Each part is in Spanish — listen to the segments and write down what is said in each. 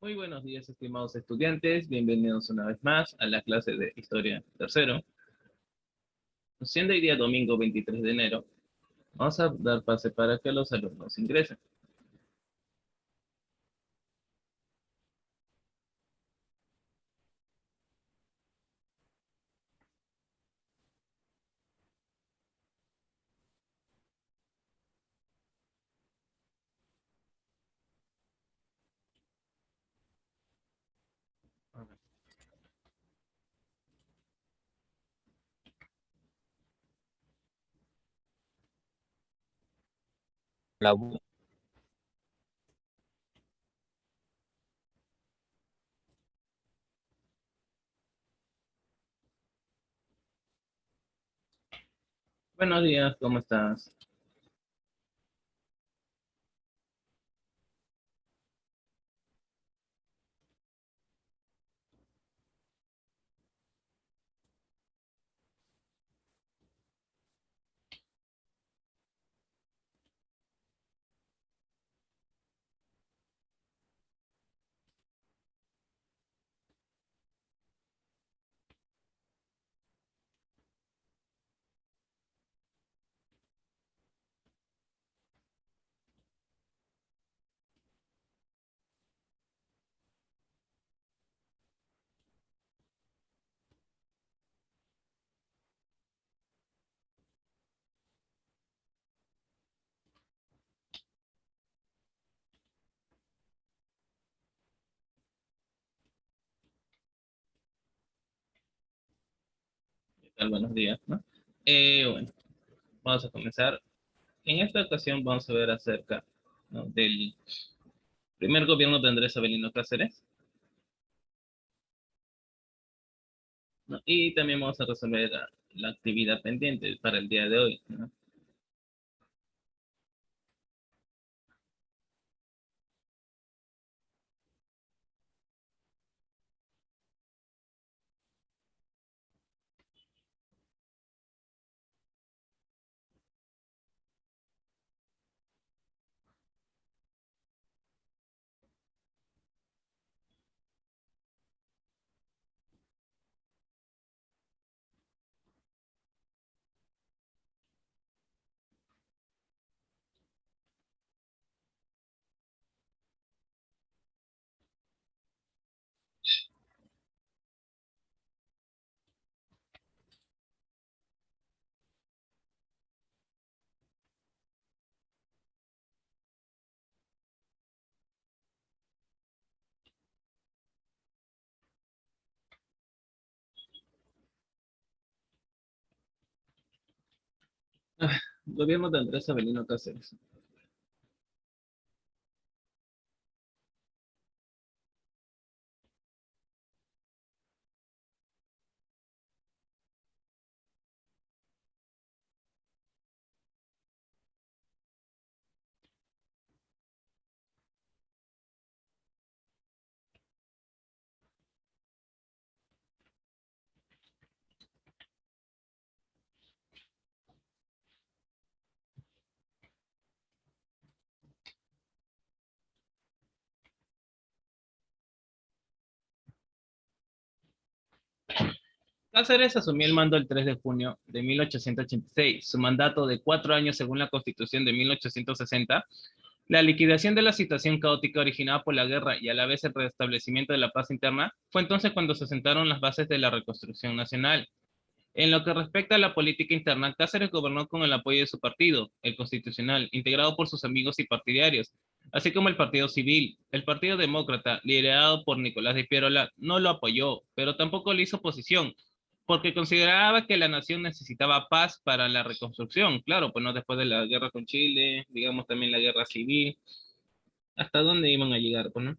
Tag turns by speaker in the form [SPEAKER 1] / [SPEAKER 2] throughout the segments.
[SPEAKER 1] Muy buenos días, estimados estudiantes. Bienvenidos una vez más a la clase de Historia tercero. Siendo hoy día domingo 23 de enero, vamos a dar pase para que los alumnos ingresen.
[SPEAKER 2] La,
[SPEAKER 1] Buenos días, ¿cómo estás? ¿Qué tal? Buenos días, ¿no? Bueno, vamos a comenzar. En esta ocasión vamos a ver acerca, ¿no?, del primer gobierno de Andrés Avelino Cáceres, ¿no? Y también vamos a resolver la actividad pendiente para el día de hoy, ¿no? Gobierno de Andrés Avelino Cáceres. Cáceres asumió el mando el 3 de junio de 1886. Su mandato de 4 años según la Constitución de 1860, la liquidación de la situación caótica originada por la guerra y a la vez el restablecimiento de la paz interna, fue entonces cuando se sentaron las bases de la reconstrucción nacional. En lo que respecta a la política interna, Cáceres gobernó con el apoyo de su partido, el Constitucional, integrado por sus amigos y partidarios, así como el Partido Civil. El Partido Demócrata, liderado por Nicolás de Piérola, no lo apoyó, pero tampoco le hizo oposición, porque consideraba que la nación necesitaba paz para la reconstrucción. Claro, pues no después de la guerra con Chile, digamos también la guerra civil, ¿hasta dónde iban a llegar, pues, no?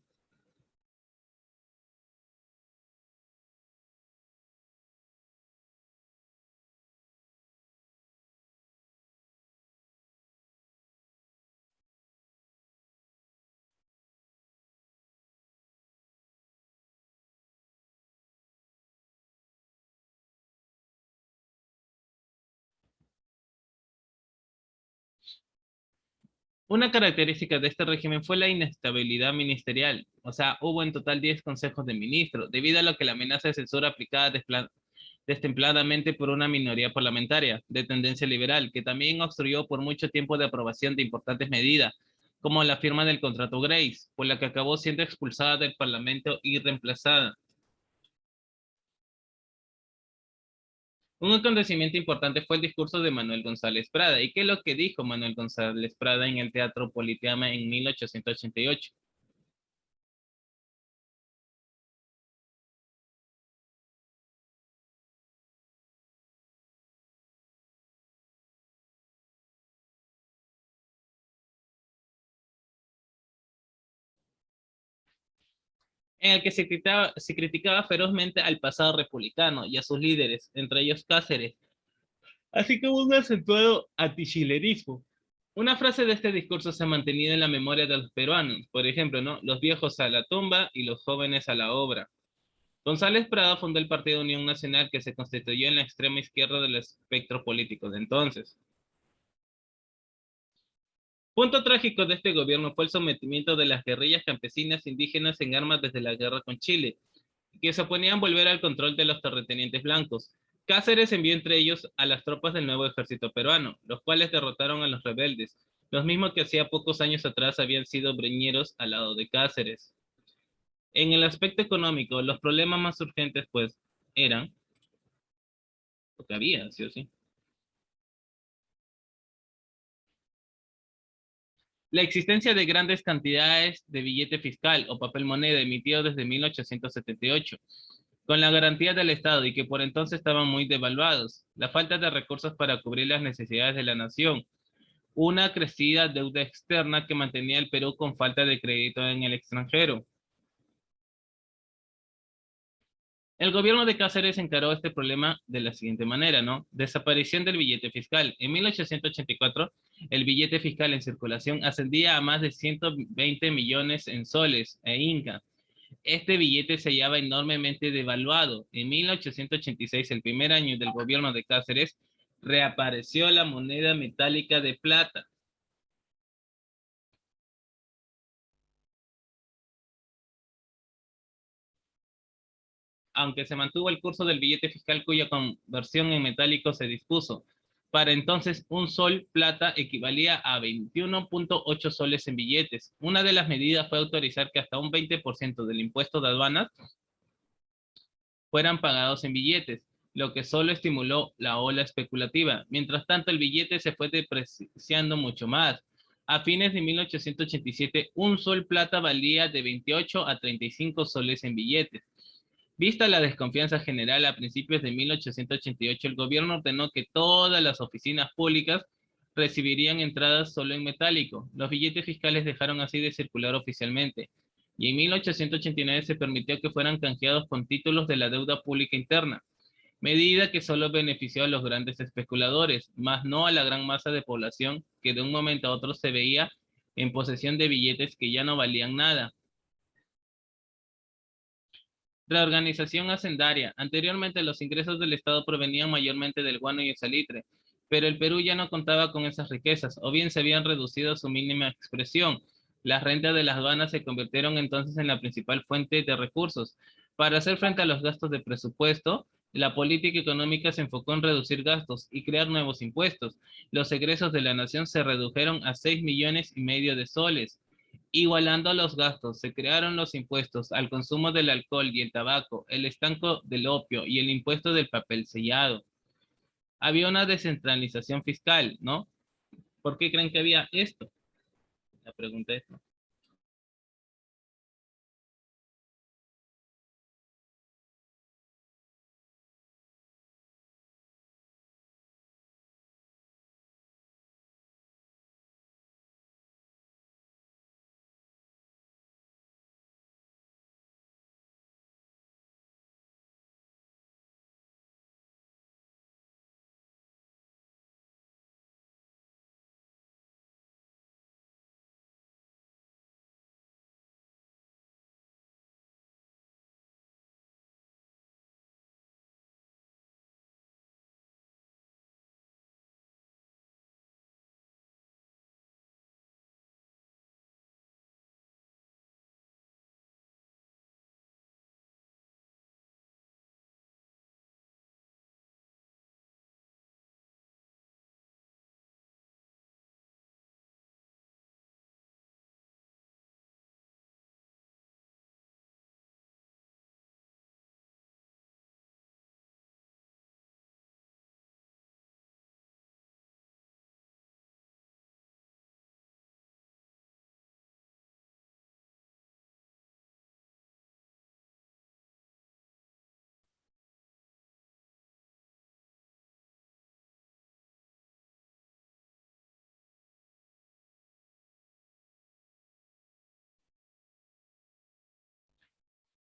[SPEAKER 1] Una característica de este régimen fue la inestabilidad ministerial, o sea, hubo en total 10 consejos de ministros, debido a lo que la amenaza de censura aplicada destempladamente por una minoría parlamentaria de tendencia liberal, que también obstruyó por mucho tiempo de aprobación de importantes medidas, como la firma del contrato Grace, por la que acabó siendo expulsada del Parlamento y reemplazada. Un acontecimiento importante fue el discurso de Manuel González Prada. ¿Y qué es lo que dijo Manuel González Prada en el Teatro Politeama en 1888? En el que se criticaba ferozmente al pasado republicano y a sus líderes, entre ellos Cáceres, así como un acentuado antichilerismo. Una frase de este discurso se ha mantenido en la memoria de los peruanos, por ejemplo, ¿no? Los viejos a la tumba y los jóvenes a la obra. González Prada fundó el Partido Unión Nacional, que se constituyó en la extrema izquierda del espectro político de entonces. Punto trágico de este gobierno fue el sometimiento de las guerrillas campesinas indígenas en armas desde la guerra con Chile, que se oponían a volver al control de los terratenientes blancos. Cáceres envió entre ellos a las tropas del nuevo ejército peruano, los cuales derrotaron a los rebeldes, los mismos que hacía pocos años atrás habían sido breñeros al lado de Cáceres. En el aspecto económico, los problemas más urgentes pues eran, lo que había, sí o sí, la existencia de grandes cantidades de billete fiscal o papel moneda emitido desde 1878, con la garantía del Estado y que por entonces estaban muy devaluados, la falta de recursos para cubrir las necesidades de la nación, una crecida deuda externa que mantenía al Perú con falta de crédito en el extranjero. El gobierno de Cáceres encaró este problema de la siguiente manera, ¿no? Desaparición del billete fiscal. En 1884, el billete fiscal en circulación ascendía a más de 120 millones en soles e inca. Este billete se hallaba enormemente devaluado. En 1886, el primer año del gobierno de Cáceres, reapareció la moneda metálica de plata. Aunque se mantuvo el curso del billete fiscal cuya conversión en metálico se dispuso. Para entonces, un sol plata equivalía a 21.8 soles en billetes. Una de las medidas fue autorizar que hasta un 20% del impuesto de aduanas fueran pagados en billetes, lo que solo estimuló la ola especulativa. Mientras tanto, el billete se fue depreciando mucho más. A fines de 1887, un sol plata valía de 28 a 35 soles en billetes. Vista la desconfianza general a principios de 1888, el gobierno ordenó que todas las oficinas públicas recibirían entradas solo en metálico. Los billetes fiscales dejaron así de circular oficialmente. Y en 1889 se permitió que fueran canjeados con títulos de la deuda pública interna, medida que solo benefició a los grandes especuladores, más no a la gran masa de población que de un momento a otro se veía en posesión de billetes que ya no valían nada. Reorganización hacendaria. Anteriormente los ingresos del Estado provenían mayormente del guano y el salitre, pero el Perú ya no contaba con esas riquezas, o bien se habían reducido a su mínima expresión. Las rentas de las aduanas se convirtieron entonces en la principal fuente de recursos. Para hacer frente a los gastos de presupuesto, la política económica se enfocó en reducir gastos y crear nuevos impuestos. Los egresos de la nación se redujeron a 6,5 millones de soles. Igualando los gastos, se crearon los impuestos al consumo del alcohol y el tabaco, el estanco del opio y el impuesto del papel sellado. Había una descentralización fiscal, ¿no? ¿Por qué creen que había esto? La pregunta es, ¿no?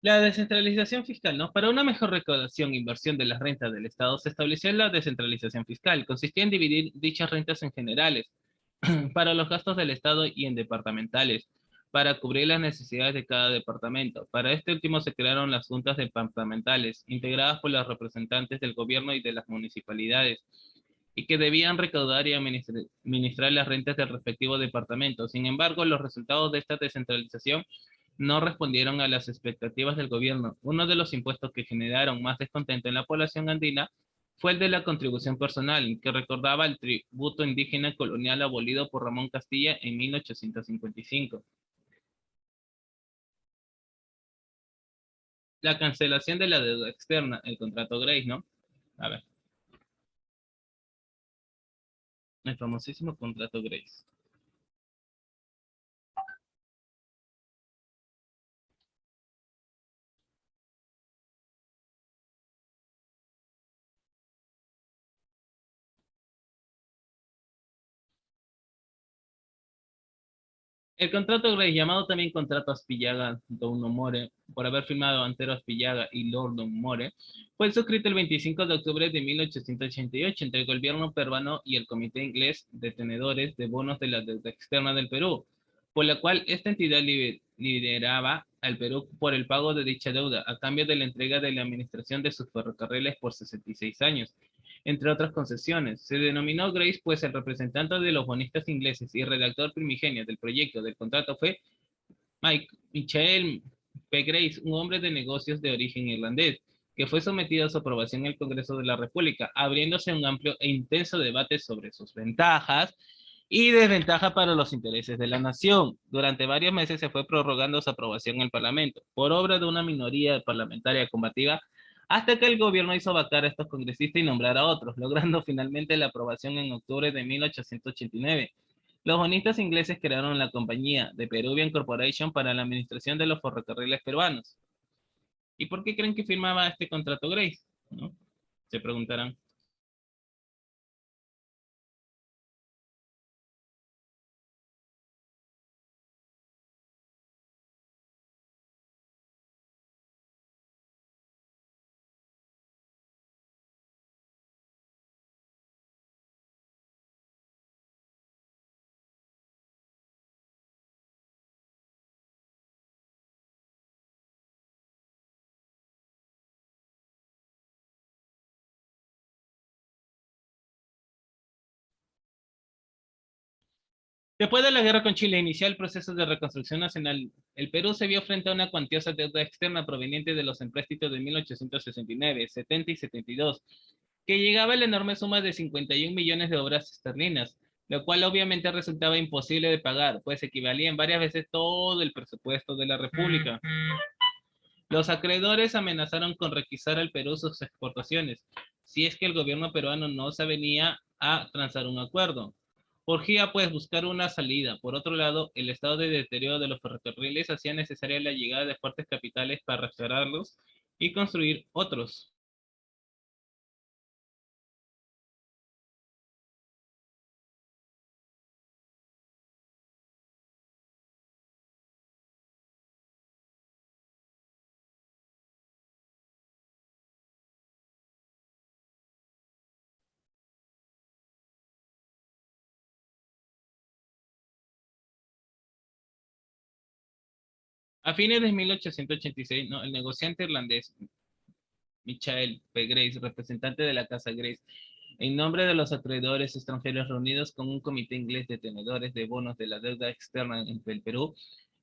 [SPEAKER 1] La descentralización fiscal, ¿no? Para una mejor recaudación e inversión de las rentas del Estado, se estableció la descentralización fiscal. Consistía en dividir dichas rentas en generales, para los gastos del Estado y en departamentales, para cubrir las necesidades de cada departamento. Para este último se crearon las juntas departamentales, integradas por los representantes del gobierno y de las municipalidades, y que debían recaudar y administrar las rentas del respectivo departamento. Sin embargo, los resultados de esta descentralización no respondieron a las expectativas del gobierno. Uno de los impuestos que generaron más descontento en la población andina fue el de la contribución personal, que recordaba el tributo indígena colonial abolido por Ramón Castilla en 1855. La cancelación de la deuda externa, el contrato Grace, ¿no? A ver, el famosísimo contrato Grace. El contrato Grace, llamado también contrato Aspillaga-Douno-More, por haber firmado Antero Aspillaga y Lord Douno-More, fue suscrito el 25 de octubre de 1888 entre el gobierno peruano y el Comité Inglés de Tenedores de Bonos de la Deuda Externa del Perú, por la cual esta entidad lideraba al Perú por el pago de dicha deuda, a cambio de la entrega de la administración de sus ferrocarriles por 66 años, entre otras concesiones. Se denominó Grace, pues el representante de los bonistas ingleses y redactor primigenio del proyecto del contrato fue Michael P. Grace, un hombre de negocios de origen irlandés, que fue sometido a su aprobación en el Congreso de la República, abriéndose un amplio e intenso debate sobre sus ventajas y desventajas para los intereses de la nación. Durante varios meses se fue prorrogando su aprobación en el Parlamento, por obra de una minoría parlamentaria combativa, hasta que el gobierno hizo vacar a estos congresistas y nombrar a otros, logrando finalmente la aprobación en octubre de 1889. Los bonistas ingleses crearon la compañía de Peruvian Corporation para la administración de los ferrocarriles peruanos. ¿Y por qué creen que firmaba este contrato Grace? ¿No? Se preguntarán. Después de la guerra con Chile inició el proceso de reconstrucción nacional. El Perú se vio frente a una cuantiosa deuda externa proveniente de los empréstitos de 1869, 70 y 72, que llegaba a la enorme suma de 51 millones de obras esterlinas, lo cual obviamente resultaba imposible de pagar, pues equivalía en varias veces todo el presupuesto de la República. Los acreedores amenazaron con requisar al Perú sus exportaciones, si es que el gobierno peruano no se venía a transar un acuerdo. Urgía pues buscar una salida. Por otro lado, el estado de deterioro de los ferrocarriles hacía necesaria la llegada de fuertes capitales para restaurarlos y construir otros. A fines de 1886, ¿no? El negociante irlandés Michael P. Grace, representante de la Casa Grace, en nombre de los acreedores extranjeros reunidos con un comité inglés de tenedores de bonos de la deuda externa en el Perú,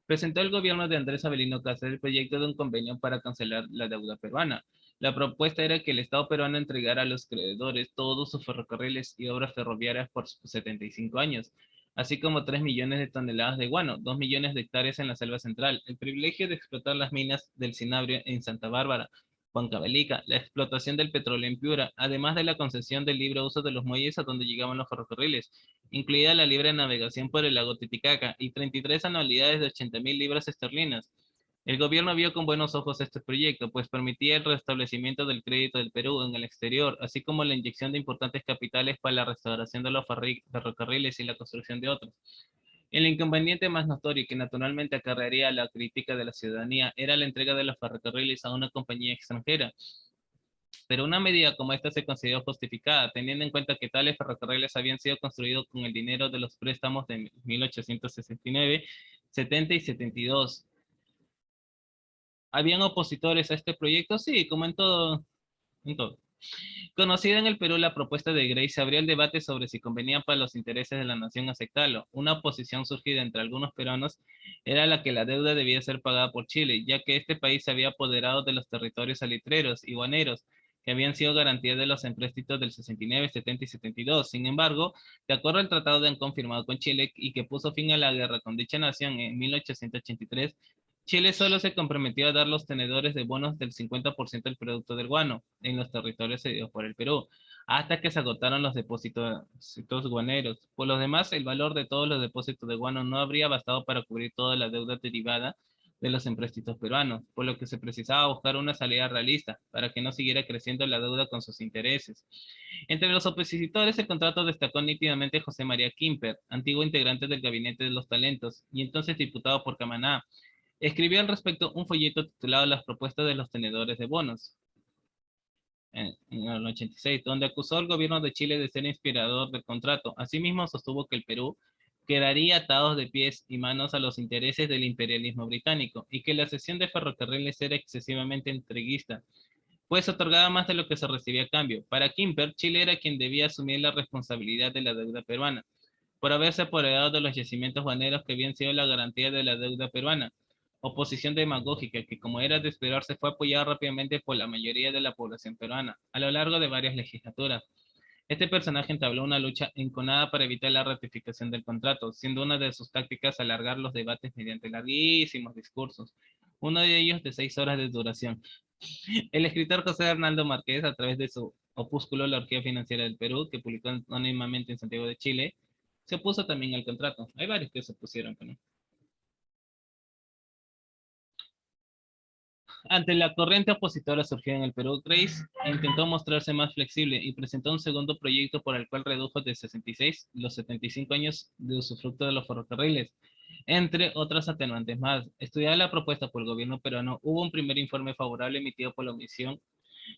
[SPEAKER 1] presentó al gobierno de Andrés Avelino Casas el proyecto de un convenio para cancelar la deuda peruana. La propuesta era que el Estado peruano entregara a los acreedores todos sus ferrocarriles y obras ferroviarias por 75 años, así como 3 millones de toneladas de guano, 2 millones de hectáreas en la selva central, el privilegio de explotar las minas del Cinabrio en Santa Bárbara, Huancavelica, la explotación del petróleo en Piura, además de la concesión del libre uso de los muelles a donde llegaban los ferrocarriles, incluida la libre navegación por el lago Titicaca, y 33 anualidades de 80.000 libras esterlinas. El gobierno vio con buenos ojos este proyecto, pues permitía el restablecimiento del crédito del Perú en el exterior, así como la inyección de importantes capitales para la restauración de los ferrocarriles y la construcción de otros. El inconveniente más notorio que naturalmente acarrearía la crítica de la ciudadanía era la entrega de los ferrocarriles a una compañía extranjera. Pero una medida como esta se consideró justificada, teniendo en cuenta que tales ferrocarriles habían sido construidos con el dinero de los préstamos de 1869, 70 y 72. ¿Habían opositores a este proyecto? Sí, como en todo, en todo. Conocida en el Perú la propuesta de Gray, se abrió el debate sobre si convenía para los intereses de la nación aceptarlo. Una oposición surgida entre algunos peruanos era la que la deuda debía ser pagada por Chile, ya que este país se había apoderado de los territorios salitreros y guaneros, que habían sido garantía de los empréstitos del 69, 70 y 72. Sin embargo, de acuerdo al tratado de Ancón firmado con Chile y que puso fin a la guerra con dicha nación en 1883, Chile solo se comprometió a dar los tenedores de bonos del 50% del producto del guano en los territorios cedidos por el Perú, hasta que se agotaron los depósitos guaneros. Por lo demás, el valor de todos los depósitos de guano no habría bastado para cubrir toda la deuda derivada de los empréstitos peruanos, por lo que se precisaba buscar una salida realista para que no siguiera creciendo la deuda con sus intereses. Entre los opositores del contrato destacó nítidamente José María Quimper, antiguo integrante del Gabinete de los Talentos y entonces diputado por Camaná. Escribió al respecto un folleto titulado Las propuestas de los tenedores de bonos en el 86, donde acusó al gobierno de Chile de ser inspirador del contrato. Asimismo, sostuvo que el Perú quedaría atado de pies y manos a los intereses del imperialismo británico y que la cesión de ferrocarriles era excesivamente entreguista, pues otorgaba más de lo que se recibía a cambio. Para Quimper, Chile era quien debía asumir la responsabilidad de la deuda peruana, por haberse apoderado de los yacimientos baneros que habían sido la garantía de la deuda peruana. Oposición demagógica que, como era de esperarse, fue apoyada rápidamente por la mayoría de la población peruana a lo largo de varias legislaturas. Este personaje entabló una lucha enconada para evitar la ratificación del contrato, siendo una de sus tácticas alargar los debates mediante larguísimos discursos, uno de ellos de 6 horas de duración. El escritor José Arnaldo Márquez, a través de su opúsculo La Orgía Financiera del Perú, que publicó anónimamente en Santiago de Chile, se opuso también al contrato. Hay varios que se opusieron, pero no. Ante la corriente opositora surgida en el Perú, Grace intentó mostrarse más flexible y presentó un segundo proyecto por el cual redujo de 66 los 75 años de usufructo de los ferrocarriles, entre otras atenuantes más. Estudiada la propuesta por el gobierno peruano, hubo un primer informe favorable emitido por la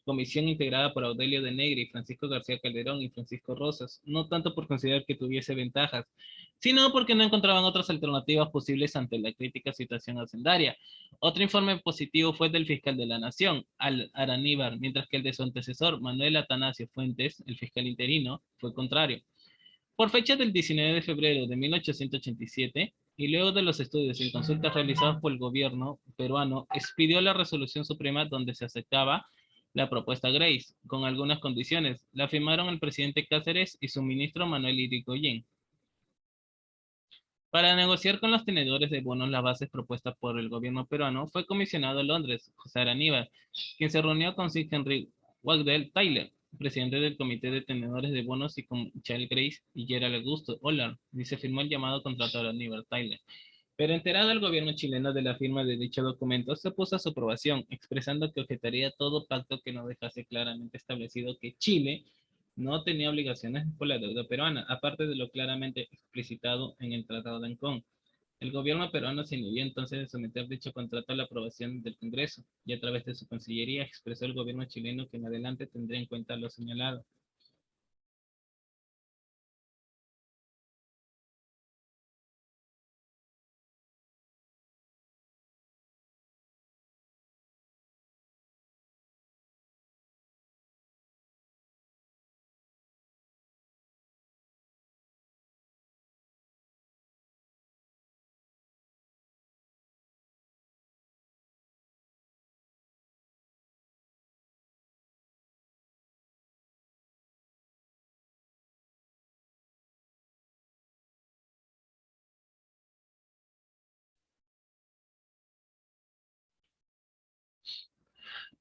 [SPEAKER 1] comisión integrada por Audelio de Negri, Francisco García Calderón y Francisco Rosas, no tanto por considerar que tuviese ventajas, sino porque no encontraban otras alternativas posibles ante la crítica situación hacendaria. Otro informe positivo fue del fiscal de la Nación, Al Araníbar, mientras que el de su antecesor, Manuel Atanasio Fuentes, el fiscal interino, fue contrario. Por fecha del 19 de febrero de 1887, y luego de los estudios y consultas realizados por el gobierno peruano, expidió la resolución suprema donde se aceptaba la propuesta Grace, con algunas condiciones. La firmaron el presidente Cáceres y su ministro Manuel Irigoyen. Para negociar con los tenedores de bonos las bases propuestas por el gobierno peruano, fue comisionado a Londres, José Araníbar, quien se reunió con Sir Henry Wagdell Taylor, presidente del Comité de Tenedores de Bonos, y con Charles Grace y Gerald Augusto Ollard, y se firmó el llamado Contrato de Aníbal Taylor. Pero enterado el gobierno chileno de la firma de dicho documento, se opuso a su aprobación, expresando que objetaría todo pacto que no dejase claramente establecido que Chile no tenía obligaciones por la deuda peruana, aparte de lo claramente explicitado en el Tratado de Ancón. El gobierno peruano se inhibió entonces de someter dicho contrato a la aprobación del Congreso, y a través de su Cancillería expresó el gobierno chileno que en adelante tendría en cuenta lo señalado.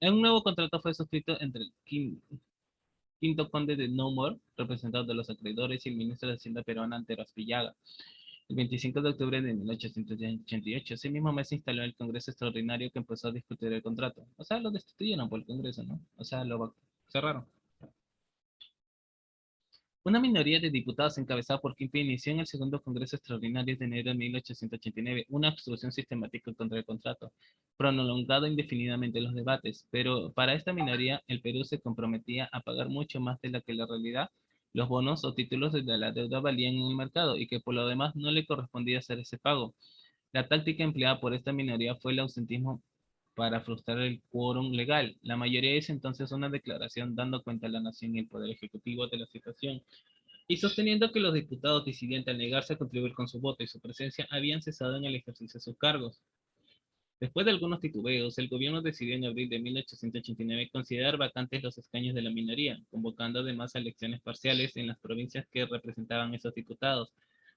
[SPEAKER 1] Un nuevo contrato fue suscrito entre el quinto conde de Nemours, representante de los acreedores, y el ministro de Hacienda peruana Antero Aspillaga. El 25 de octubre de 1888, ese mismo mes se instaló el Congreso Extraordinario que empezó a discutir el contrato. O sea, lo destituyeron por el Congreso, ¿no? O sea, lo cerraron. Una minoría de diputados encabezada por Quimpe inició en el segundo Congreso Extraordinario de enero de 1889 una obstrucción sistemática contra el contrato, prolongado indefinidamente los debates, pero para esta minoría el Perú se comprometía a pagar mucho más de la que la realidad los bonos o títulos de la deuda valían en el mercado y que por lo demás no le correspondía hacer ese pago. La táctica empleada por esta minoría fue el ausentismo para frustrar el quórum legal. La mayoría hizo entonces una declaración dando cuenta a la nación y el Poder Ejecutivo de la situación y sosteniendo que los diputados disidentes al negarse a contribuir con su voto y su presencia habían cesado en el ejercicio de sus cargos. Después de algunos titubeos, el gobierno decidió en abril de 1889 considerar vacantes los escaños de la minoría, convocando además a elecciones parciales en las provincias que representaban esos diputados.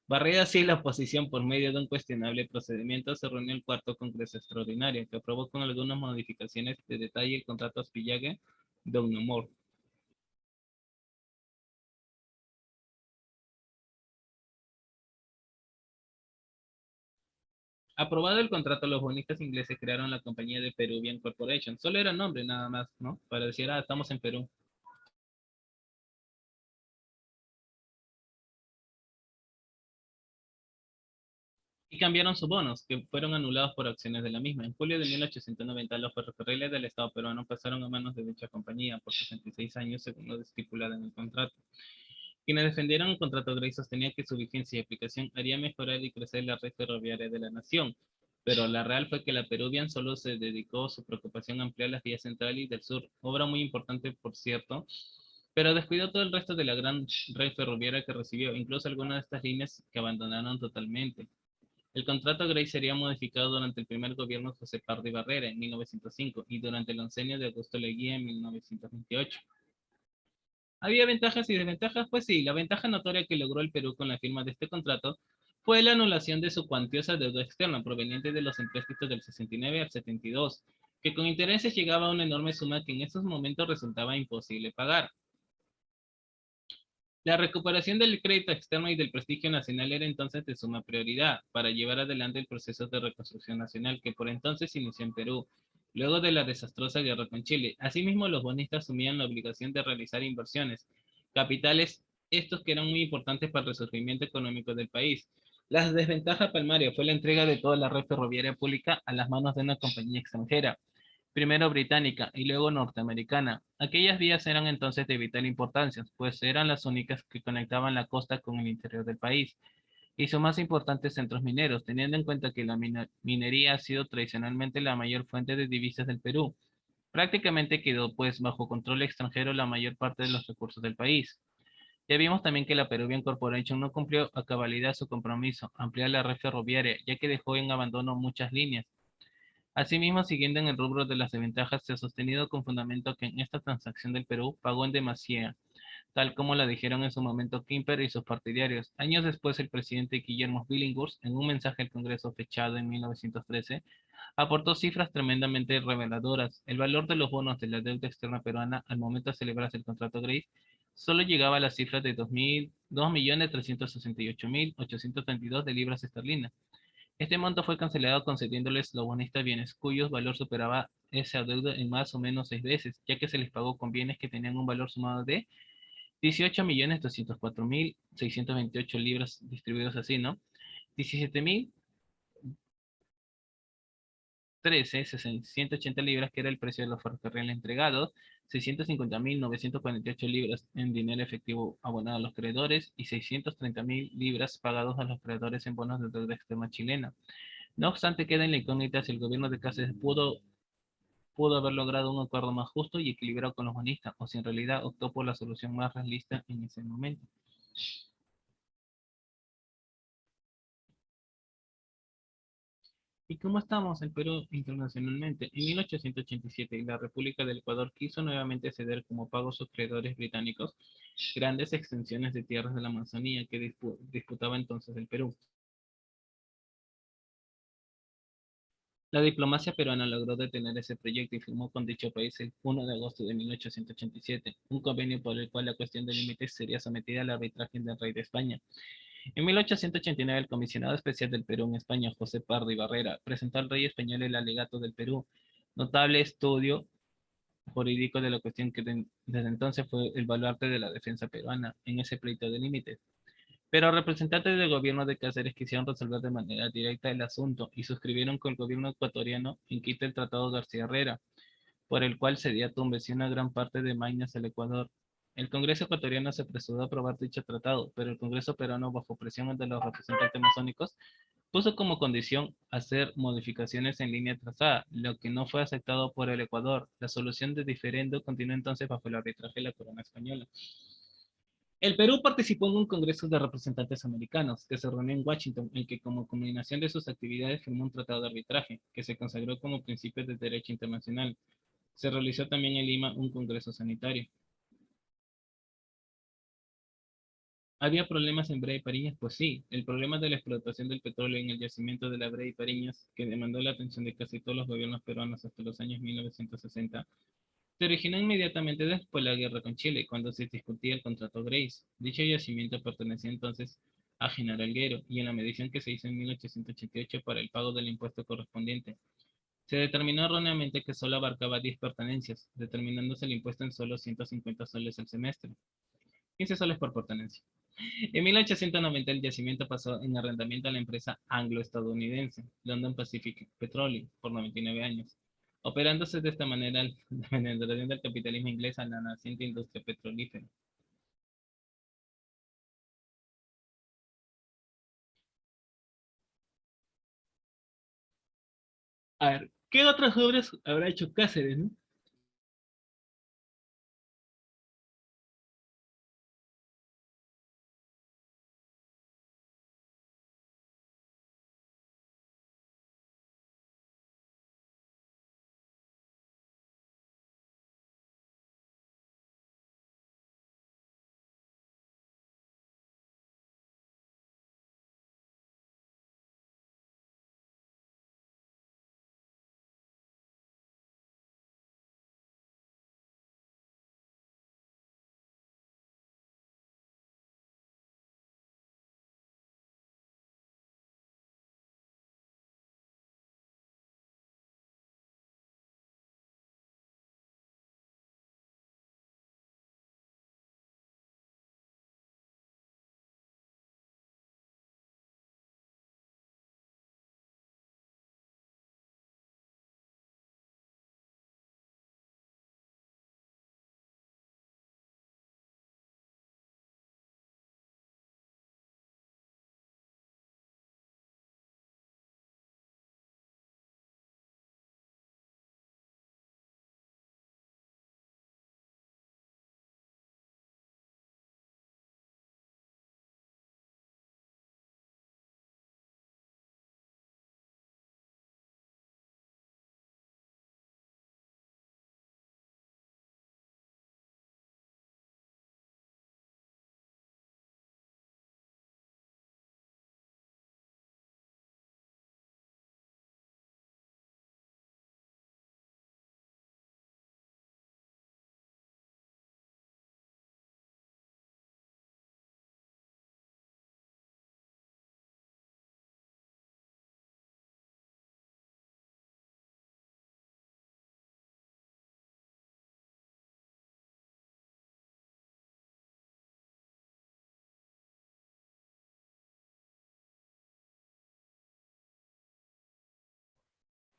[SPEAKER 1] Barrida así la oposición por medio de un cuestionable procedimiento, se reunió el cuarto Congreso Extraordinario, que aprobó con algunas modificaciones de detalle el contrato Aspillague de Unamor. Aprobado el contrato, los bonistas ingleses crearon la compañía de Peruvian Corporation. Solo era nombre nada más, ¿no? Para decir, ah, estamos en Perú. Y cambiaron sus bonos, que fueron anulados por acciones de la misma. En julio de 1890, los ferrocarriles del Estado peruano pasaron a manos de dicha compañía por 66 años, según lo estipulado en el contrato. Quienes defendieron el contrato Gray sostenían que su vigencia y aplicación haría mejorar y crecer la red ferroviaria de la nación. Pero la real fue que la Peruvian solo se dedicó su preocupación a ampliar las vías central y del sur, obra muy importante, por cierto, pero descuidó todo el resto de la gran red ferroviaria que recibió, incluso algunas de estas líneas que abandonaron totalmente. El contrato Gray sería modificado durante el primer gobierno de José Pardo y Barrera en 1905 y durante el oncenio de Augusto Leguía en 1928. ¿Había ventajas y desventajas? Pues sí, la ventaja notoria que logró el Perú con la firma de este contrato fue la anulación de su cuantiosa deuda externa proveniente de los empréstitos del 69 al 72, que con intereses llegaba a una enorme suma que en esos momentos resultaba imposible pagar. La recuperación del crédito externo y del prestigio nacional era entonces de suma prioridad para llevar adelante el proceso de reconstrucción nacional que por entonces inició en Perú, luego de la desastrosa guerra con Chile. Asimismo, los bonistas asumían la obligación de realizar inversiones, capitales, estos que eran muy importantes para el resurgimiento económico del país. La desventaja palmaria fue la entrega de toda la red ferroviaria pública a las manos de una compañía extranjera, primero británica y luego norteamericana. Aquellas vías eran entonces de vital importancia, pues eran las únicas que conectaban la costa con el interior del país y sus más importantes centros mineros, teniendo en cuenta que la minería ha sido tradicionalmente la mayor fuente de divisas del Perú. Prácticamente quedó pues bajo control extranjero la mayor parte de los recursos del país. Ya vimos también que la Peruvian Corporation no cumplió a cabalidad su compromiso, ampliar la red ferroviaria, ya que dejó en abandono muchas líneas. Asimismo, siguiendo en el rubro de las desventajas, se ha sostenido con fundamento que en esta transacción del Perú pagó en demasía, tal como la dijeron en su momento Quimper y sus partidarios. Años después, el presidente Guillermo Billinghurst, en un mensaje al Congreso fechado en 1913, aportó cifras tremendamente reveladoras. El valor de los bonos de la deuda externa peruana al momento de celebrarse el contrato Grace solo llegaba a la cifra de 2.368.832 de libras esterlinas. Este monto fue cancelado concediéndoles los bonistas bienes cuyos valor superaba esa deuda en más o menos 6 veces, ya que se les pagó con bienes que tenían un valor sumado de 18.204.628 libras distribuidos así, ¿no? 17.013.180 libras, que era el precio de los ferrocarriles entregados, 650.948 libras en dinero efectivo abonado a los creadores y 630.000 libras pagados a los creadores en bonos de deuda externa chilena. No obstante, queda en la incógnita si el gobierno de Cáceres pudo haber logrado un acuerdo más justo y equilibrado con los bonistas, o si en realidad optó por la solución más realista en ese momento. ¿Y cómo estamos el Perú internacionalmente? En 1887, la República del Ecuador quiso nuevamente ceder como pago a sus creadores británicos grandes extensiones de tierras de la Amazonía que disputaba entonces el Perú. La diplomacia peruana logró detener ese proyecto y firmó con dicho país el 1 de agosto de 1887 un convenio por el cual la cuestión de límites sería sometida al arbitraje del rey de España. En 1889, el comisionado especial del Perú en España, José Pardo y Barrera, presentó al rey español el alegato del Perú. Notable estudio jurídico de la cuestión que desde entonces fue el baluarte de la defensa peruana en ese pleito de límites. Pero representantes del gobierno de Cáceres quisieron resolver de manera directa el asunto y suscribieron con el gobierno ecuatoriano en Quito el Tratado García Herrera, por el cual cedía Tumbes y una gran parte de Maynas al Ecuador. El Congreso ecuatoriano se apresuró a aprobar dicho tratado, pero el Congreso peruano, bajo presión de los representantes masónicos, puso como condición hacer modificaciones en línea trazada, lo que no fue aceptado por el Ecuador. La solución de diferendo continuó entonces bajo el arbitraje de la corona española. El Perú participó en un congreso de representantes americanos que se reunió en Washington, en que como combinación de sus actividades firmó un tratado de arbitraje, que se consagró como principio de derecho internacional. Se realizó también en Lima un congreso sanitario. ¿Había problemas en Brea y Pariñas? Pues sí, el problema de la explotación del petróleo en el yacimiento de la Brea y Pariñas, que demandó la atención de casi todos los gobiernos peruanos hasta los años 1960, se originó inmediatamente después de la guerra con Chile, cuando se discutía el contrato Grace. Dicho yacimiento pertenecía entonces a General Guerrero y en la medición que se hizo en 1888 para el pago del impuesto correspondiente, se determinó erróneamente que solo abarcaba 10 pertenencias, determinándose el impuesto en solo 150 soles al semestre. 15 soles por pertenencia. En 1890 el yacimiento pasó en arrendamiento a la empresa anglo-estadounidense London Pacific Petroleum por 99 años, operándose de esta manera la penetración del capitalismo inglés a la naciente industria petrolífera. A ver, ¿qué otras obras habrá hecho Cáceres, no?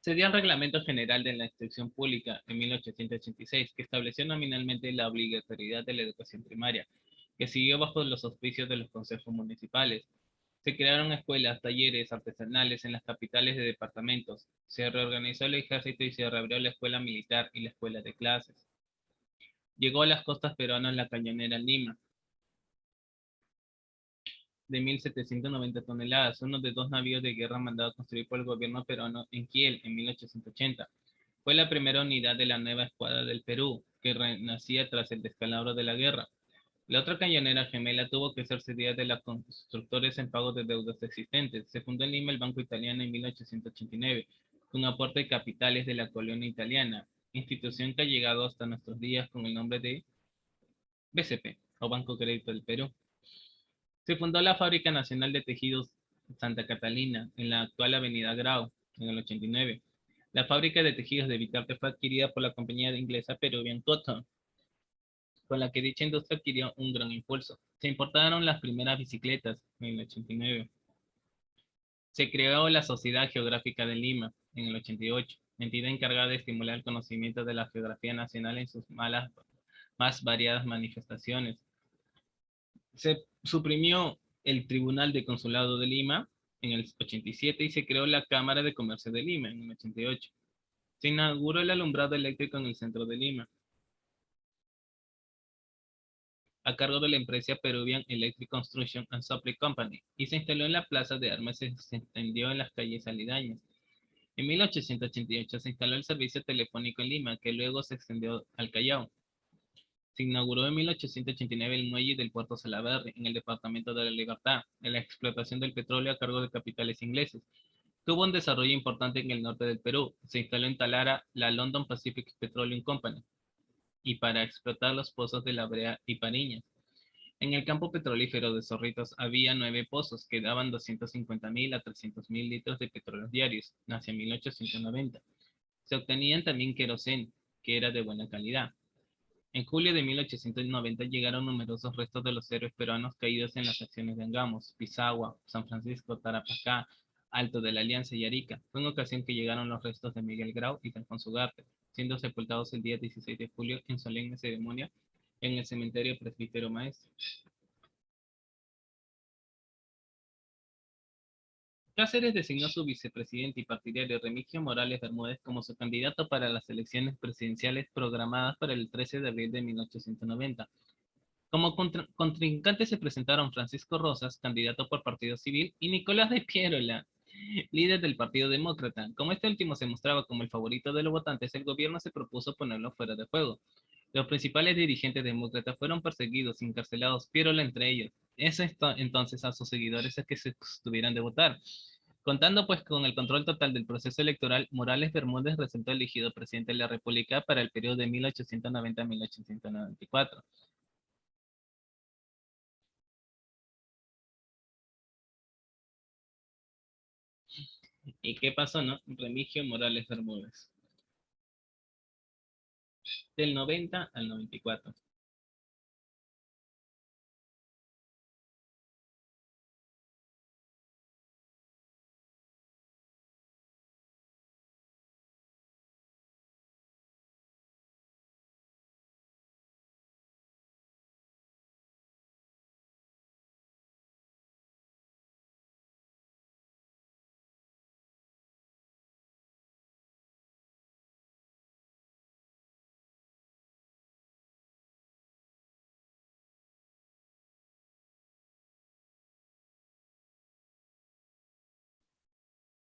[SPEAKER 1] Se dio el Reglamento General de la Instrucción Pública en 1886, que estableció nominalmente la obligatoriedad de la educación primaria, que siguió bajo los auspicios de los consejos municipales. Se crearon escuelas, talleres artesanales en las capitales de departamentos. Se reorganizó el ejército y se reabrió la escuela militar y la escuela de clases. Llegó a las costas peruanas la cañonera Lima, de 1.790 toneladas, uno de dos navíos de guerra mandados a construir por el gobierno peruano en Kiel en 1880. Fue la primera unidad de la nueva escuadra del Perú, que renacía tras el descalabro de la guerra. La otra cañonera gemela tuvo que ser cedida de los constructores en pago de deudas existentes. Se fundó en Lima el Banco Italiano en 1889, con aporte de capitales de la colonia italiana, institución que ha llegado hasta nuestros días con el nombre de BCP, o Banco Crédito del Perú. Se fundó la Fábrica Nacional de Tejidos Santa Catalina, en la actual Avenida Grau, en el 89. La fábrica de tejidos de Vitarte fue adquirida por la compañía inglesa Peruvian Cotton, con la que dicha industria adquirió un gran impulso. Se importaron las primeras bicicletas en el 89. Se creó la Sociedad Geográfica de Lima en el 88, entidad encargada de estimular el conocimiento de la geografía nacional en sus más variadas manifestaciones. Se suprimió el Tribunal de Consulado de Lima en el 87 y se creó la Cámara de Comercio de Lima en el 88. Se inauguró el alumbrado eléctrico en el centro de Lima, a cargo de la empresa Peruvian Electric Construction and Supply Company, y se instaló en la Plaza de Armas y se extendió en las calles aledañas. En 1888 se instaló el servicio telefónico en Lima, que luego se extendió al Callao. Se inauguró en 1889 el muelle del puerto Salaberry, en el departamento de La Libertad, en la explotación del petróleo a cargo de capitales ingleses. Tuvo un desarrollo importante en el norte del Perú. Se instaló en Talara la London Pacific Petroleum Company, y para explotar los pozos de La Brea y Pariñas. En el campo petrolífero de Zorritos había 9 pozos que daban 250.000 a 300.000 litros de petróleo diarios, hacia 1890. Se obtenían también queroseno, que era de buena calidad. En julio de 1890 llegaron numerosos restos de los héroes peruanos caídos en las acciones de Angamos, Pisagua, San Francisco, Tarapacá, Alto de la Alianza y Arica. Fue en ocasión que llegaron los restos de Miguel Grau y de Alfonso Ugarte, siendo sepultados el día 16 de julio en solemne ceremonia en el cementerio Presbítero Maestro. Cáceres designó su vicepresidente y partidario Remigio Morales Bermúdez como su candidato para las elecciones presidenciales programadas para el 13 de abril de 1890. Como contrincantes se presentaron Francisco Rosas, candidato por Partido Civil, y Nicolás de Piérola, líder del Partido Demócrata. Como este último se mostraba como el favorito de los votantes, el gobierno se propuso ponerlo fuera de juego. Los principales dirigentes demócratas fueron perseguidos y encarcelados, Piérola entre ellos. Eso entonces a sus seguidores a que se abstuvieran de votar. Contando pues con el control total del proceso electoral, Morales Bermúdez resultó elegido presidente de la República para el periodo de 1890 a 1894. ¿Y qué pasó, no? Remigio Morales Bermúdez. Del 90 al 94.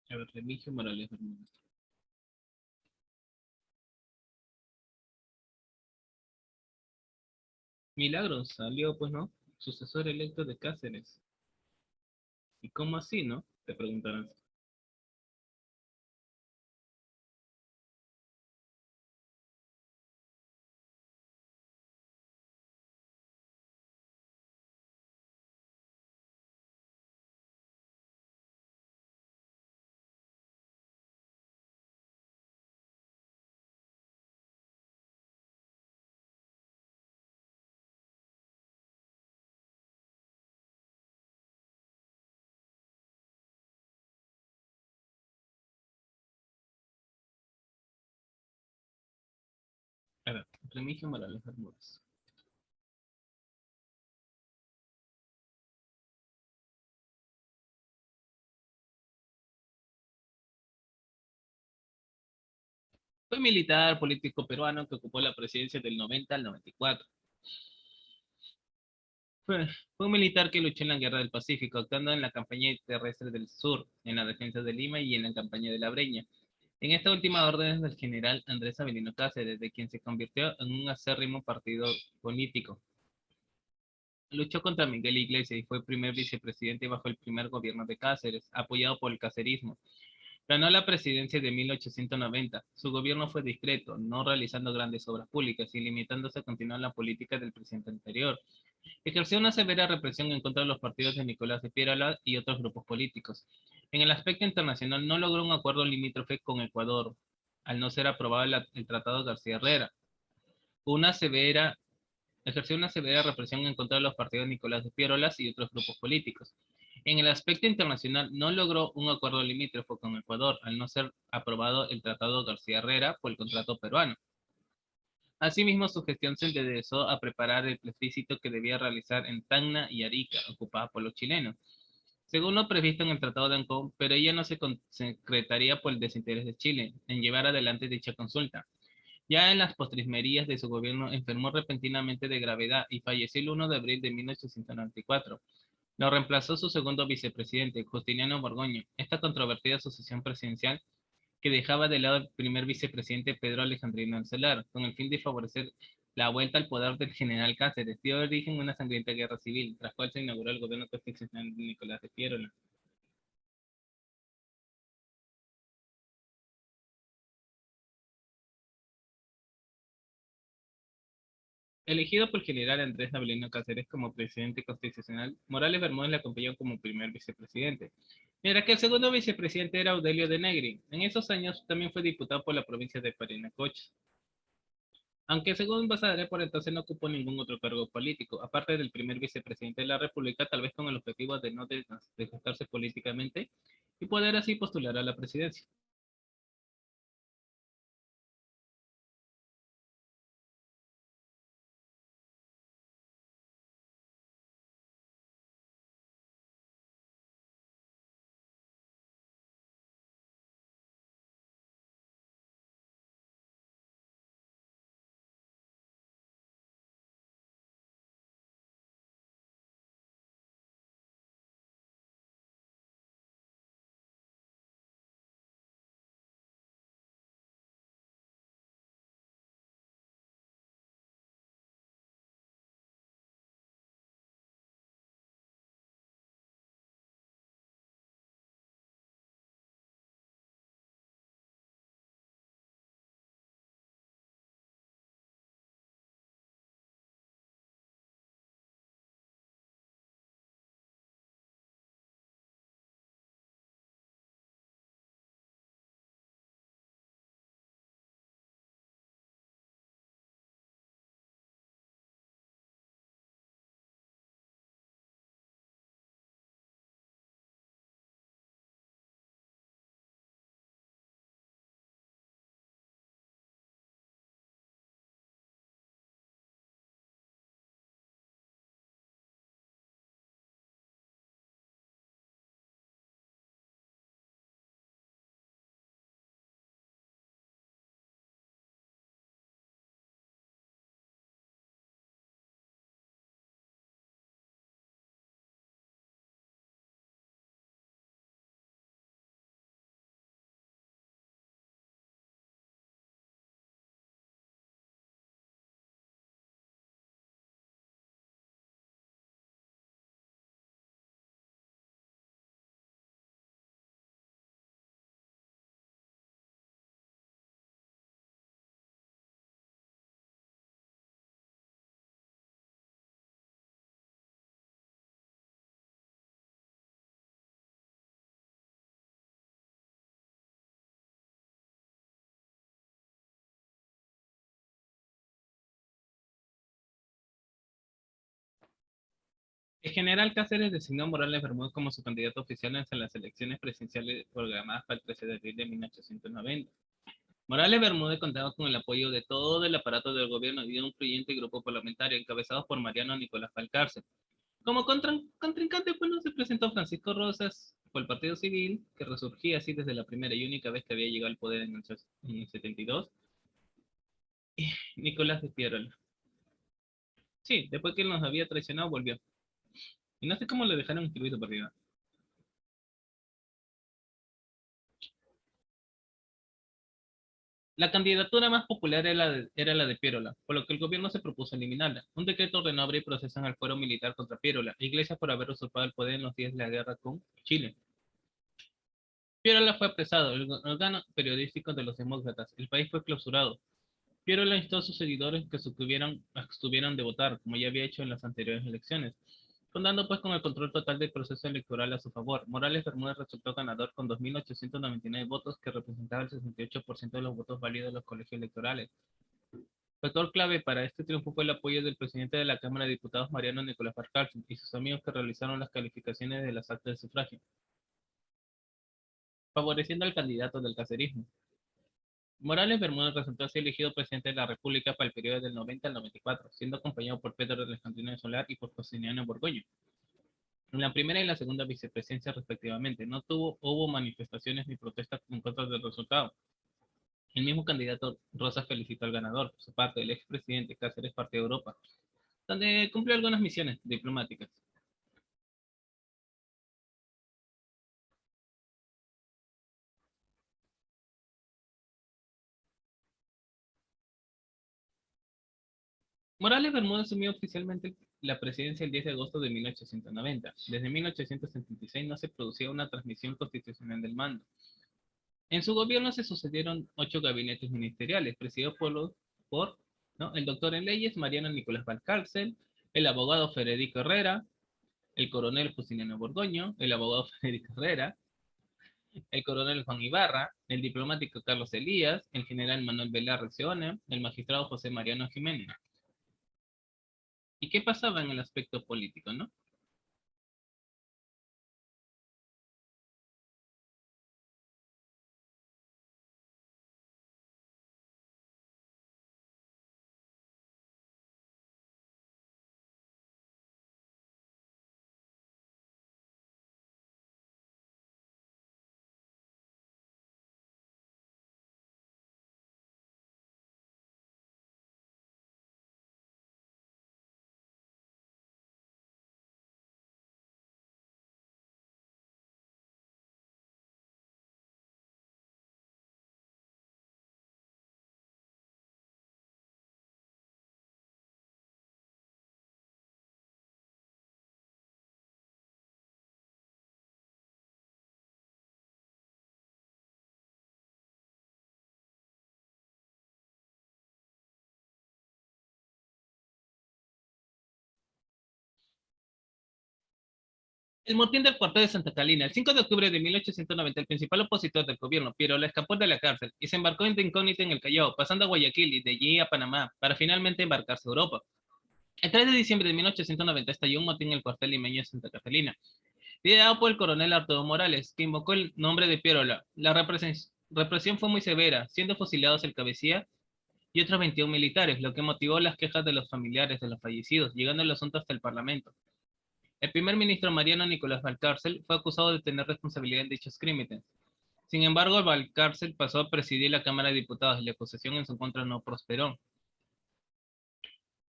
[SPEAKER 1] A ver, Remigio Morales Bermúdez. Milagros salió, pues, ¿no? Sucesor electo de Cáceres. ¿Y cómo así, no? Te preguntarás. A ver, Remigio Morales Bermúdez. Fue militar, político peruano que ocupó la presidencia del 90 al 94. Fue un militar que luchó en la Guerra del Pacífico, actuando en la campaña terrestre del sur, en la defensa de Lima y en la campaña de La Breña. En esta última orden del general Andrés Avelino Cáceres, de quien se convirtió en un acérrimo partido político. Luchó contra Miguel Iglesias y fue primer vicepresidente bajo el primer gobierno de Cáceres, apoyado por el cacerismo. Ganó la presidencia de 1890. Su gobierno fue discreto, no realizando grandes obras públicas y limitándose a continuar la política del presidente anterior. Ejerció una severa represión en contra de los partidos de Nicolás de Piérola y otros grupos políticos. En el aspecto internacional no logró un acuerdo limítrofe con Ecuador, al no ser aprobado el Tratado García Herrera. Una severa, ejerció una severa represión en contra de los partidos Nicolás de Piérolas y otros grupos políticos. En el aspecto internacional, no logró un acuerdo limítrofe con Ecuador, al no ser aprobado el Tratado García Herrera por el contrato peruano. Asimismo, su gestión se enderezó a preparar el plebiscito que debía realizar en Tacna y Arica, ocupada por los chilenos, según lo previsto en el Tratado de Ancón, pero ella no se concretaría por el desinterés de Chile en llevar adelante dicha consulta. Ya en las postrimerías de su gobierno enfermó repentinamente de gravedad y falleció el 1 de abril de 1894. Lo reemplazó su segundo vicepresidente, Justiniano Borgoño. Esta controvertida sucesión presidencial que dejaba de lado al primer vicepresidente Pedro Alejandrino Ancelar, con el fin de favorecer la vuelta al poder del general Cáceres, dio origen a una sangrienta guerra civil, tras cual se inauguró el gobierno constitucional de Nicolás de Piérola. Elegido por el general Andrés Navelino Cáceres como presidente constitucional, Morales Bermúdez le acompañó como primer vicepresidente, mientras que el segundo vicepresidente era Audelio de Negri. En esos años también fue diputado por la provincia de Parinacochas, aunque según Basadre por entonces no ocupó ningún otro cargo político, aparte del primer vicepresidente de la República, tal vez con el objetivo de no desgastarse políticamente y poder así postular a la presidencia. El general Cáceres designó a Morales Bermúdez como su candidato oficial en las elecciones presidenciales programadas para el 13 de abril de 1890. Morales Bermúdez contaba con el apoyo de todo el aparato del gobierno y de un influyente grupo parlamentario encabezado por Mariano Nicolás Balcarce. Como contrincante, bueno, se presentó Francisco Rosas por el Partido Civil, que resurgía así desde la primera y única vez que había llegado al poder en el 72, y Nicolás de Piérola. Sí, después que nos había traicionado, volvió. Y no sé cómo le dejaron inscribir su partido. La candidatura más popular era la de Piérola, por lo que el gobierno se propuso eliminarla. Un decreto ordenó abrir procesos en el fuero militar contra Piérola e Iglesias por haber usurpado el poder en los días de la guerra con Chile. Piérola fue apresado, el órgano periodístico de los demócratas. El país fue clausurado. Piérola instó a sus seguidores que se abstuvieran de votar, como ya había hecho en las anteriores elecciones. contando pues con el control total del proceso electoral a su favor. Morales Bermúdez resultó ganador con 2.899 votos, que representaba el 68% de los votos válidos de los colegios electorales. Factor clave para este triunfo fue el apoyo del presidente de la Cámara de Diputados, Mariano Nicolás Balcarce, y sus amigos que realizaron las calificaciones de las actas de sufragio, favoreciendo al candidato del cacerismo. Morales Bermúdez resultó así elegido presidente de la República para el periodo del 90 al 94, siendo acompañado por Pedro de Alejandrino Solar y por Justiniano Borgoño en la primera y la segunda vicepresidencia respectivamente. No hubo manifestaciones ni protestas en contra del resultado. El mismo candidato Rosas felicitó al ganador. Por su parte, el expresidente Cáceres partió a Europa, donde cumplió algunas misiones diplomáticas. Morales Bermúdez asumió oficialmente la presidencia el 10 de agosto de 1890. Desde 1876 no se producía una transmisión constitucional del mando. En su gobierno se sucedieron 8 gabinetes ministeriales, presididos por ¿no? el doctor en leyes Mariano Nicolás Valcárcel, el abogado Federico Herrera, el coronel Justiniano Borgoño, el abogado Federico Herrera, el coronel Juan Ibarra, el diplomático Carlos Elías, el general Manuel Velarde Seona, el magistrado José Mariano Jiménez. ¿Y qué pasaba en el aspecto político, no? El motín del cuartel de Santa Catalina. El 5 de octubre de 1890, el principal opositor del gobierno, Pirola, escapó de la cárcel y se embarcó de incógnito en el Callao, pasando a Guayaquil y de allí a Panamá, para finalmente embarcarse a Europa. El 3 de diciembre de 1890 estalló un motín en el cuartel limeño de Santa Catalina, liderado por el coronel Arturo Morales, que invocó el nombre de Pirola. La represión fue muy severa, siendo fusilados el cabecilla y otros 21 militares, lo que motivó las quejas de los familiares de los fallecidos, llegando el asunto hasta el Parlamento. El primer ministro Mariano Nicolás Valcárcel fue acusado de tener responsabilidad en dichos crímenes. Sin embargo, Valcárcel pasó a presidir la Cámara de Diputados y la acusación en su contra no prosperó.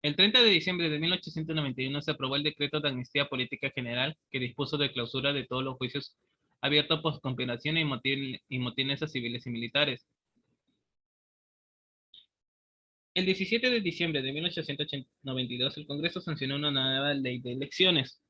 [SPEAKER 1] El 30 de diciembre de 1891 se aprobó el decreto de amnistía política general que dispuso de clausura de todos los juicios abiertos por conspiración y motines a civiles y militares. El 17 de diciembre de 1892 el Congreso sancionó una nueva ley de elecciones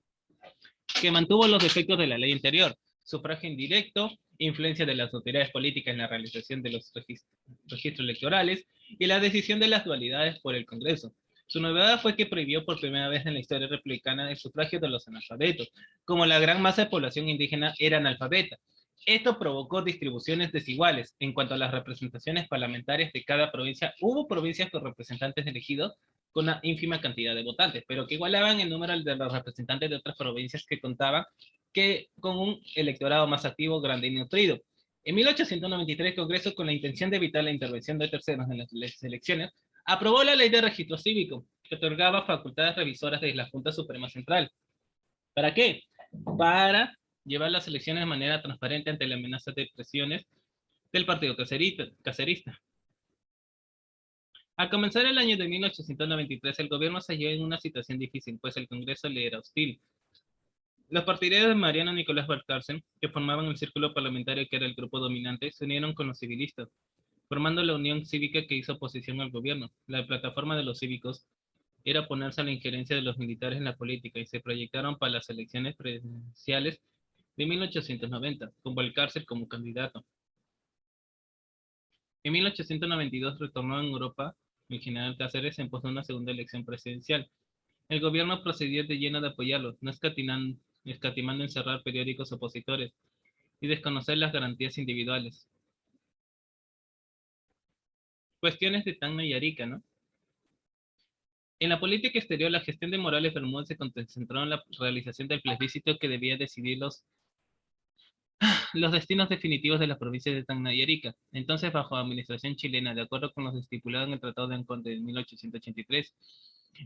[SPEAKER 1] que mantuvo los defectos de la ley anterior: sufragio indirecto, influencia de las autoridades políticas en la realización de los registros electorales y la decisión de las dualidades por el Congreso. Su novedad fue que prohibió por primera vez en la historia republicana el sufragio de los analfabetos, como la gran masa de población indígena era analfabeta. Esto provocó distribuciones desiguales en cuanto a las representaciones parlamentarias de cada provincia. Hubo provincias con representantes elegidos con una ínfima cantidad de votantes, pero que igualaban el número de los representantes de otras provincias que contaban con un electorado más activo, grande y nutrido. En 1893, el Congreso, con la intención de evitar la intervención de terceros en las elecciones, aprobó la Ley de Registro Cívico, que otorgaba facultades revisoras de la Junta Suprema Central. ¿Para qué? Para llevar las elecciones de manera transparente ante la amenaza de presiones del Partido Cacerista. Al comenzar el año de 1893, el gobierno se halló en una situación difícil, pues el Congreso le era hostil. Los partidarios de Mariano Nicolás Balcarce, que formaban el círculo parlamentario que era el grupo dominante, se unieron con los civilistas, formando la Unión Cívica que hizo oposición al gobierno. La plataforma de los cívicos era oponerse a la injerencia de los militares en la política y se proyectaron para las elecciones presidenciales de 1890, con Balcarce como candidato. En 1892 retornó en Europa el general Cáceres en pos de una segunda elección presidencial. El gobierno procedió de lleno de apoyarlos, no escatimando en cerrar periódicos opositores y desconocer las garantías individuales. Cuestiones de Tacna y Arica, ¿no? En la política exterior, la gestión de Morales Bermúdez se concentró en la realización del plebiscito que debía decidir los destinos definitivos de las provincias de Tacna y Arica. Entonces, bajo administración chilena, de acuerdo con los estipulados en el Tratado de Ancón de 1883,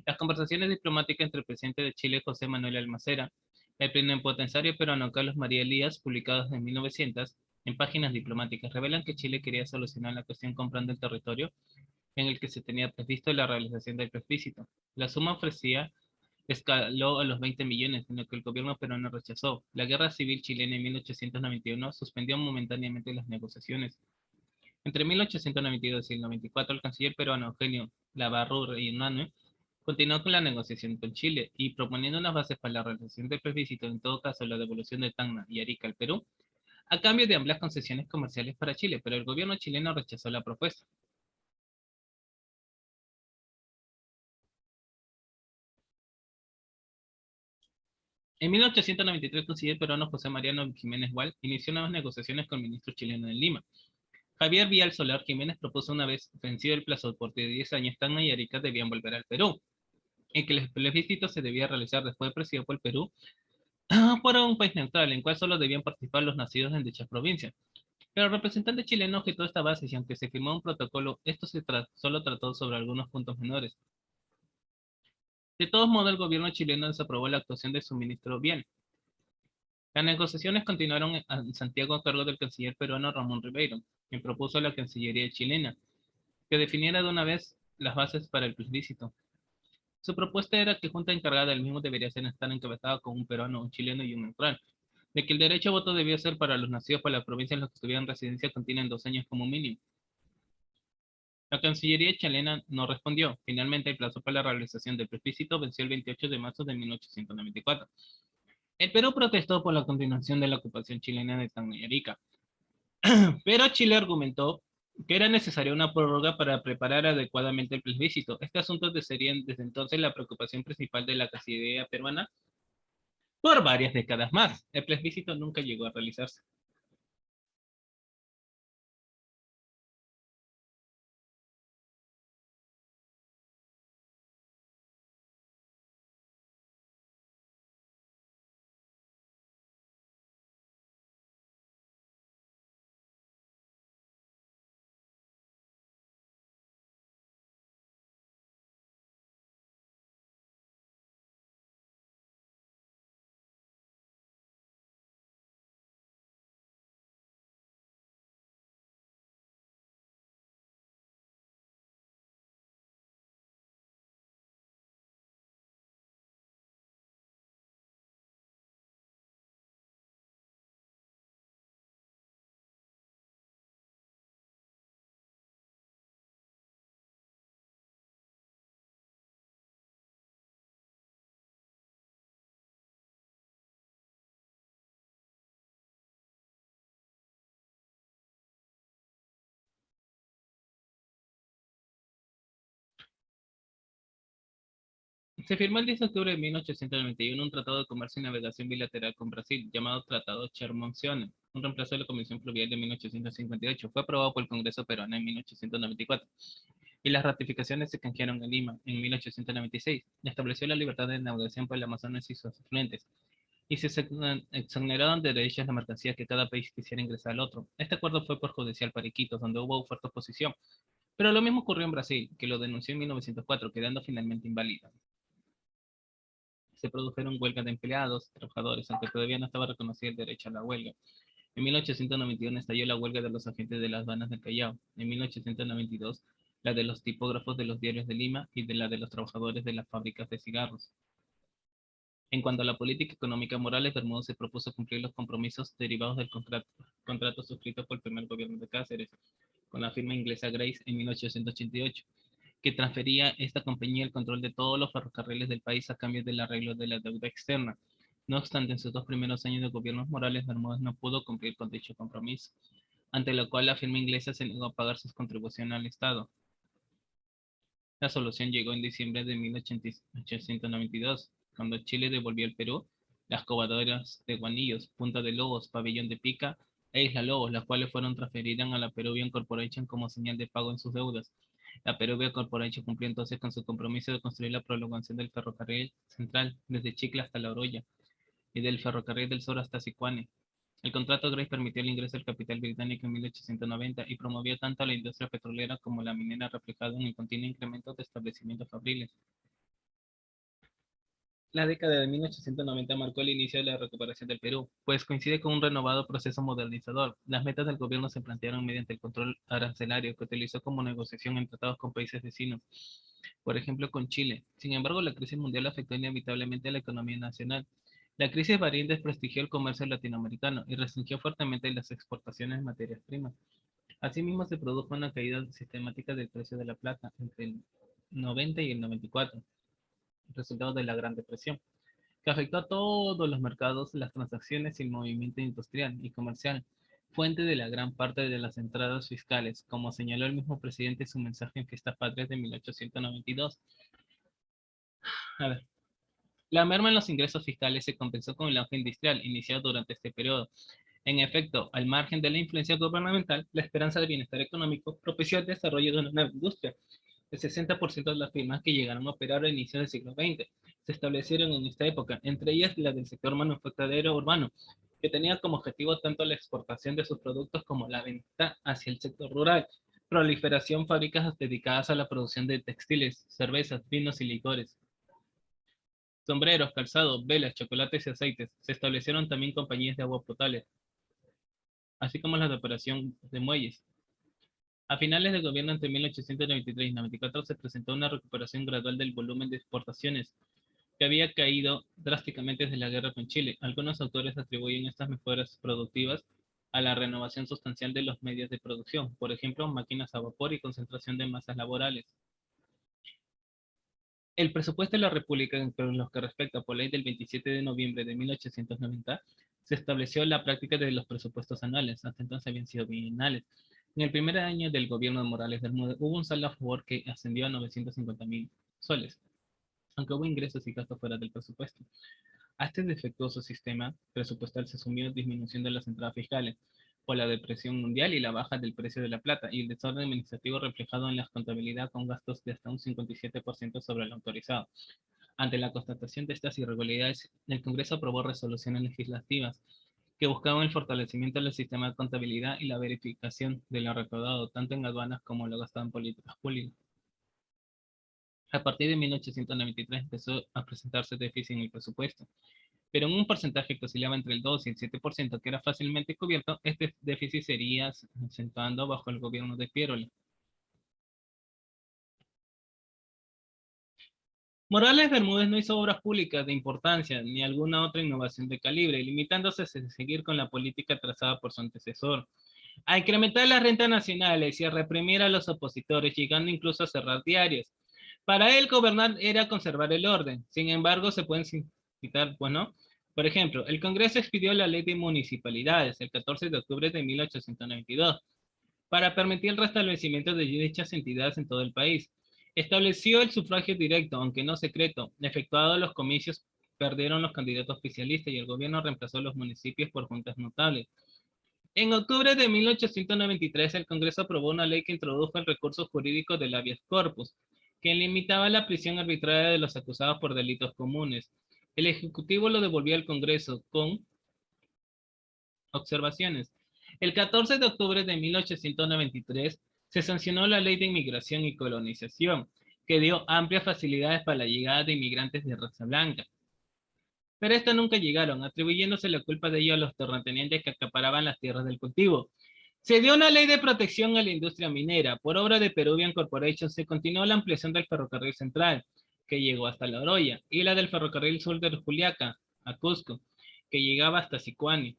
[SPEAKER 1] las conversaciones diplomáticas entre el presidente de Chile, José Manuel Almacera, el plenipotenciario peruano Carlos María Elías, publicados en 1900, en páginas diplomáticas, revelan que Chile quería solucionar la cuestión comprando el territorio en el que se tenía previsto la realización del plebiscito. La suma ofrecía escaló a los 20 millones, en lo que el gobierno peruano rechazó. La guerra civil chilena en 1891 suspendió momentáneamente las negociaciones. Entre 1892 y el 94, el canciller peruano Eugenio Lavarrure continuó con la negociación con Chile y proponiendo unas bases para la realización del plebiscito, en todo caso la devolución de Tacna y Arica al Perú, a cambio de amplias concesiones comerciales para Chile, pero el gobierno chileno rechazó la propuesta. En 1893, el canciller peruano José Mariano Jiménez Gual inició nuevas negociaciones con el ministro chileno en Lima. Javier Vial Solar Jiménez propuso una vez vencido el plazo por 10 años, Tacna y Arica debían volver al Perú, en que el plebiscito se debía realizar después de presidido por el Perú por un país neutral, en cual solo debían participar los nacidos en dichas provincias. Pero el representante chileno objetó esta base y aunque se firmó un protocolo, esto solo trató sobre algunos puntos menores. De todos modos, el gobierno chileno desaprobó la actuación de su ministro Vial. Las negociaciones continuaron en Santiago a cargo del canciller peruano Ramón Ribeiro, quien propuso a la Cancillería chilena que definiera de una vez las bases para el plebiscito. Su propuesta era que junta encargada del mismo debería ser estar encabezada con un peruano, un chileno y un neutral, de que el derecho a voto debía ser para los nacidos para la provincia en los que estuvieran residencia contienen 2 años como mínimo. La Cancillería chilena no respondió. Finalmente, el plazo para la realización del plebiscito venció el 28 de marzo de 1894. El Perú protestó por la continuación de la ocupación chilena de Tacna y Arica, pero Chile argumentó que era necesaria una prórroga para preparar adecuadamente el plebiscito. Este asunto sería desde entonces la preocupación principal de la Cancillería peruana por varias décadas más. El plebiscito nunca llegó a realizarse. Se firmó el 10 de octubre de 1891 un tratado de comercio y navegación bilateral con Brasil, llamado Tratado Sherman-Simons, un reemplazo de la Convención Fluvial de 1858. Fue aprobado por el Congreso peruano en 1894 y las ratificaciones se canjearon en Lima en 1896. Estableció la libertad de navegación por el Amazonas y sus afluentes y se exoneraron de derechos de mercancías que cada país quisiera ingresar al otro. Este acuerdo fue perjudicial para Iquitos, donde hubo fuerte oposición, pero lo mismo ocurrió en Brasil, que lo denunció en 1904, quedando finalmente inválido. Se produjeron huelgas de empleados, trabajadores, aunque todavía no estaba reconocido el derecho a la huelga. En 1891 estalló la huelga de los agentes de las aduanas del Callao. En 1892, la de los tipógrafos de los diarios de Lima y de la de los trabajadores de las fábricas de cigarros. En cuanto a la política económica, Morales Bermúdez se propuso cumplir los compromisos derivados del contrato suscrito por el primer gobierno de Cáceres con la firma inglesa Grace en 1888, que transfería esta compañía el control de todos los ferrocarriles del país a cambio del arreglo de la deuda externa. No obstante, en sus 2 primeros años de gobierno, Morales Bermúdez no pudo cumplir con dicho compromiso, ante lo cual la firma inglesa se negó a pagar sus contribuciones al Estado. La solución llegó en diciembre de 1892, cuando Chile devolvió al Perú las cobradoras de Guanillos, Punta de Lobos, Pabellón de Pica e Isla Lobos, las cuales fueron transferidas a la Peruvian Corporation como señal de pago en sus deudas. La Peruvian Corporation cumplió entonces con su compromiso de construir la prolongación del ferrocarril central desde Chicla hasta La Oroya y del ferrocarril del sur hasta Sicuani. El contrato Grace permitió el ingreso del capital británico en 1890 y promovió tanto a la industria petrolera como la minera, reflejado en el continuo incremento de establecimientos fabriles. La década de 1890 marcó el inicio de la recuperación del Perú, pues coincide con un renovado proceso modernizador. Las metas del gobierno se plantearon mediante el control arancelario, que utilizó como negociación en tratados con países vecinos, por ejemplo con Chile. Sin embargo, la crisis mundial afectó inevitablemente a la economía nacional. La crisis varín desprestigió el comercio latinoamericano y restringió fuertemente las exportaciones de materias primas. Asimismo, se produjo una caída sistemática del precio de la plata entre el 90 y el 94, resultado de la Gran Depresión, que afectó a todos los mercados, las transacciones y el movimiento industrial y comercial, fuente de la gran parte de las entradas fiscales, como señaló el mismo presidente en su mensaje en Fiestas Patrias de 1892. A ver. La merma en los ingresos fiscales se compensó con el auge industrial iniciado durante este periodo. En efecto, al margen de la influencia gubernamental, la esperanza de bienestar económico propició el desarrollo de una nueva industria. El 60% de las firmas que llegaron a operar a inicios del siglo XX se establecieron en esta época, entre ellas la del sector manufacturero urbano, que tenía como objetivo tanto la exportación de sus productos como la venta hacia el sector rural. Proliferación fábricas dedicadas a la producción de textiles, cervezas, vinos y licores. Sombreros, calzados, velas, chocolates y aceites. Se establecieron también compañías de agua potable, así como las de operación de muelles. A finales del gobierno entre 1893 y 94 se presentó una recuperación gradual del volumen de exportaciones, que había caído drásticamente desde la guerra con Chile. Algunos autores atribuyen estas mejoras productivas a la renovación sustancial de los medios de producción, por ejemplo, máquinas a vapor y concentración de masas laborales. El presupuesto de la República, en lo que respecta por ley del 27 de noviembre de 1890, se estableció la práctica de los presupuestos anuales, hasta entonces habían sido bienales. En el primer año del gobierno de Morales Bermúdez hubo un saldo a favor que ascendió a 950.000 soles, aunque hubo ingresos y gastos fuera del presupuesto. A este defectuoso sistema presupuestal se sumió disminución de las entradas fiscales por la depresión mundial y la baja del precio de la plata y el desorden administrativo reflejado en la contabilidad con gastos de hasta un 57% sobre lo autorizado. Ante la constatación de estas irregularidades, el Congreso aprobó resoluciones legislativas que buscaban el fortalecimiento del sistema de contabilidad y la verificación de lo recaudado, tanto en aduanas como lo gastado en políticas públicas. A partir de 1893 empezó a presentarse déficit en el presupuesto, pero en un porcentaje que oscilaba entre el 2 y el 7%, que era fácilmente cubierto. Este déficit sería acentuando bajo el gobierno de Pierola. Morales Bermúdez no hizo obras públicas de importancia ni alguna otra innovación de calibre, limitándose a seguir con la política trazada por su antecesor, a incrementar las rentas nacionales y a reprimir a los opositores, llegando incluso a cerrar diarios. Para él, gobernar era conservar el orden. Sin embargo, se pueden citar, bueno, por ejemplo, el Congreso expidió la Ley de Municipalidades el 14 de octubre de 1892 para permitir el restablecimiento de dichas entidades en todo el país. Estableció el sufragio directo, aunque no secreto. Efectuados los comicios, perdieron los candidatos oficialistas y el gobierno reemplazó los municipios por juntas notables. En octubre de 1893, el Congreso aprobó una ley que introdujo el recurso jurídico del habeas corpus, que limitaba la prisión arbitraria de los acusados por delitos comunes. El Ejecutivo lo devolvió al Congreso con observaciones. El 14 de octubre de 1893 se sancionó la Ley de Inmigración y Colonización, que dio amplias facilidades para la llegada de inmigrantes de raza blanca. Pero estas nunca llegaron, atribuyéndose la culpa de ello a los terratenientes que acaparaban las tierras del cultivo. Se dio una ley de protección a la industria minera. Por obra de Peruvian Corporation se continuó la ampliación del ferrocarril central, que llegó hasta La Oroya, y la del ferrocarril sur de Juliaca, a Cusco, que llegaba hasta Sicuani.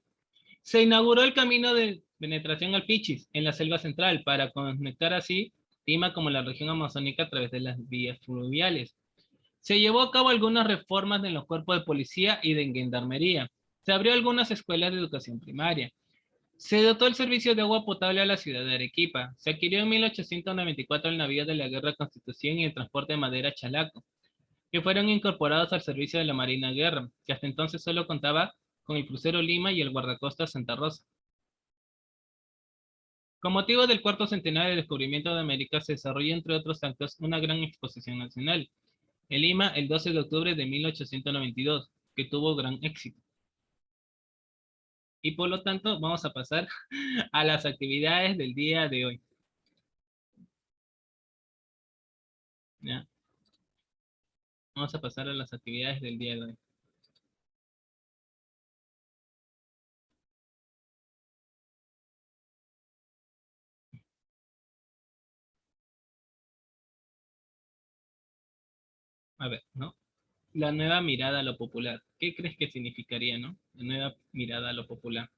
[SPEAKER 1] Se inauguró el camino de penetración al Pichis, en la selva central, para conectar así Lima como la región amazónica a través de las vías fluviales. Se llevó a cabo algunas reformas en los cuerpos de policía y de gendarmería. Se abrió algunas escuelas de educación primaria. Se dotó el servicio de agua potable a la ciudad de Arequipa. Se adquirió en 1894 el navío de la Guerra Constitución y el transporte de madera Chalaco, que fueron incorporados al servicio de la Marina Guerra, que hasta entonces solo contaba con el crucero Lima y el guardacosta Santa Rosa. Con motivo del cuarto centenario del descubrimiento de América, se desarrolló, entre otros actos, una gran exposición nacional en Lima el 12 de octubre de 1892, que tuvo gran éxito. Y por lo tanto, vamos a pasar a las actividades del día de hoy. ¿Ya? Vamos a pasar a las actividades del día de hoy. A ver, ¿no? La nueva mirada a lo popular. ¿Qué crees que significaría, no? La nueva mirada a lo popular.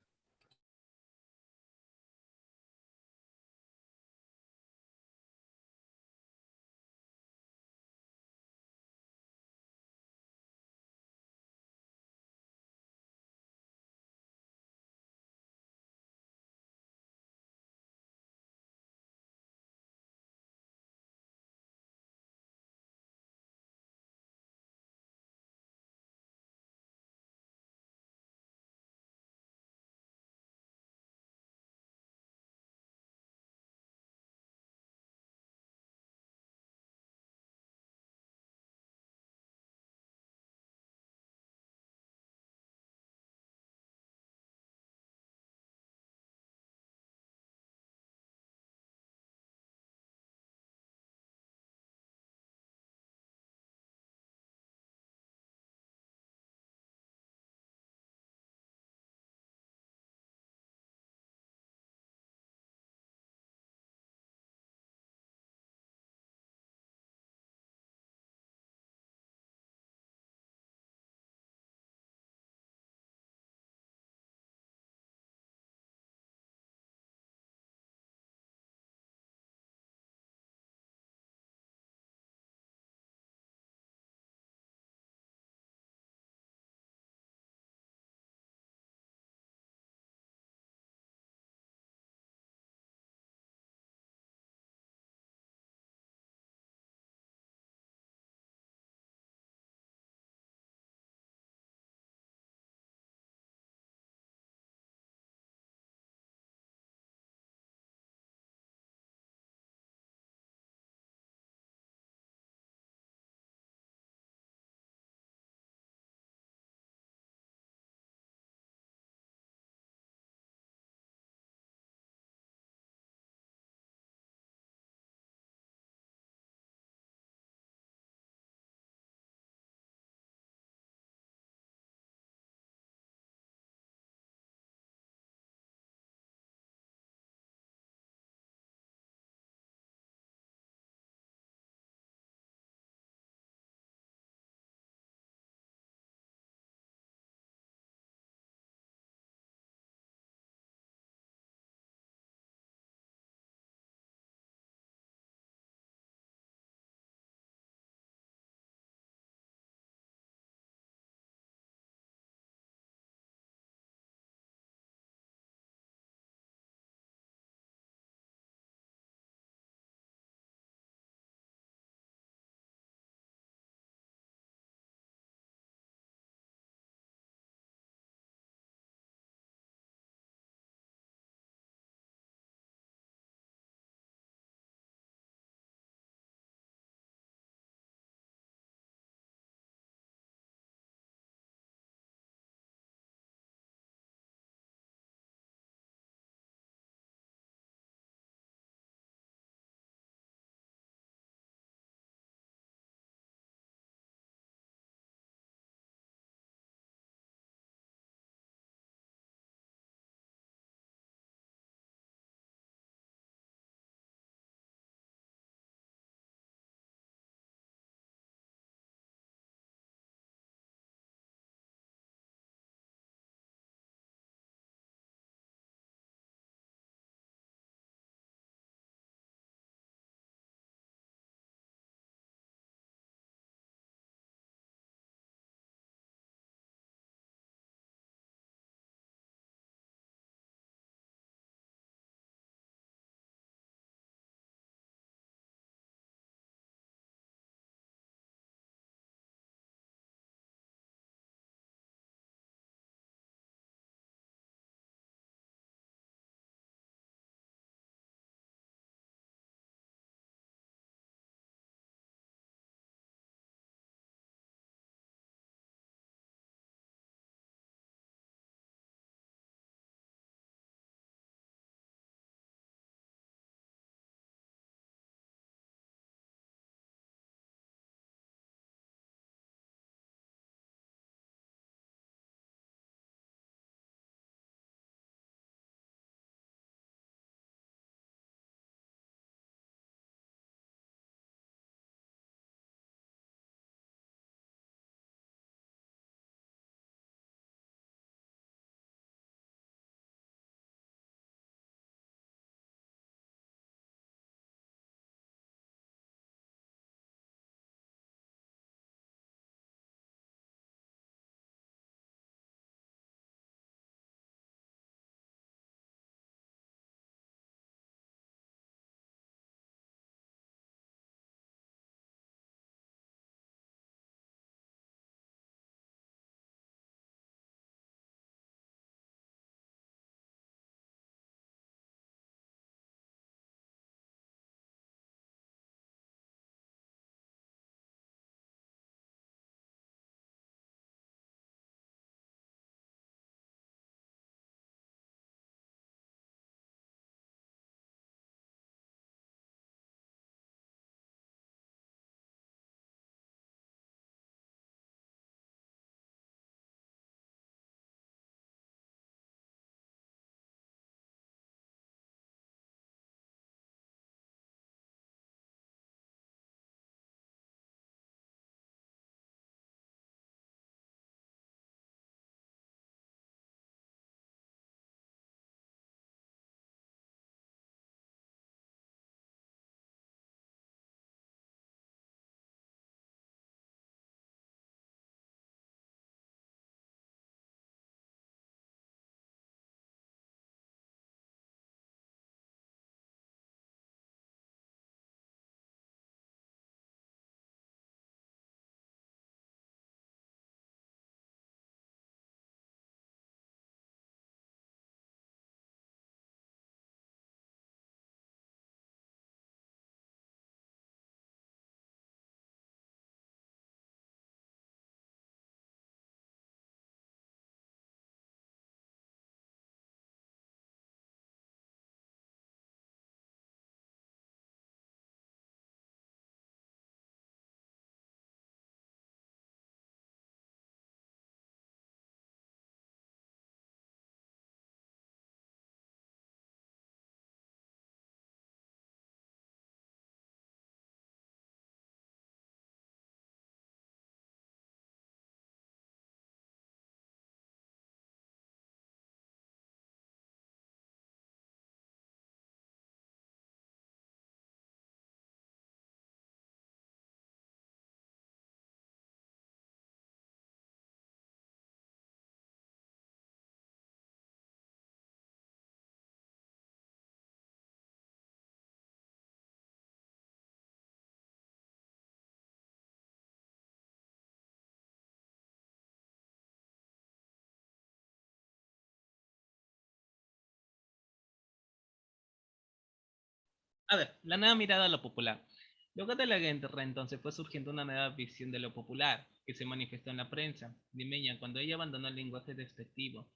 [SPEAKER 1] A ver, la nueva mirada a lo popular. Luego de la guerra, entonces fue surgiendo una nueva visión de lo popular, que se manifestó en la prensa limeña cuando ella abandonó el lenguaje despectivo,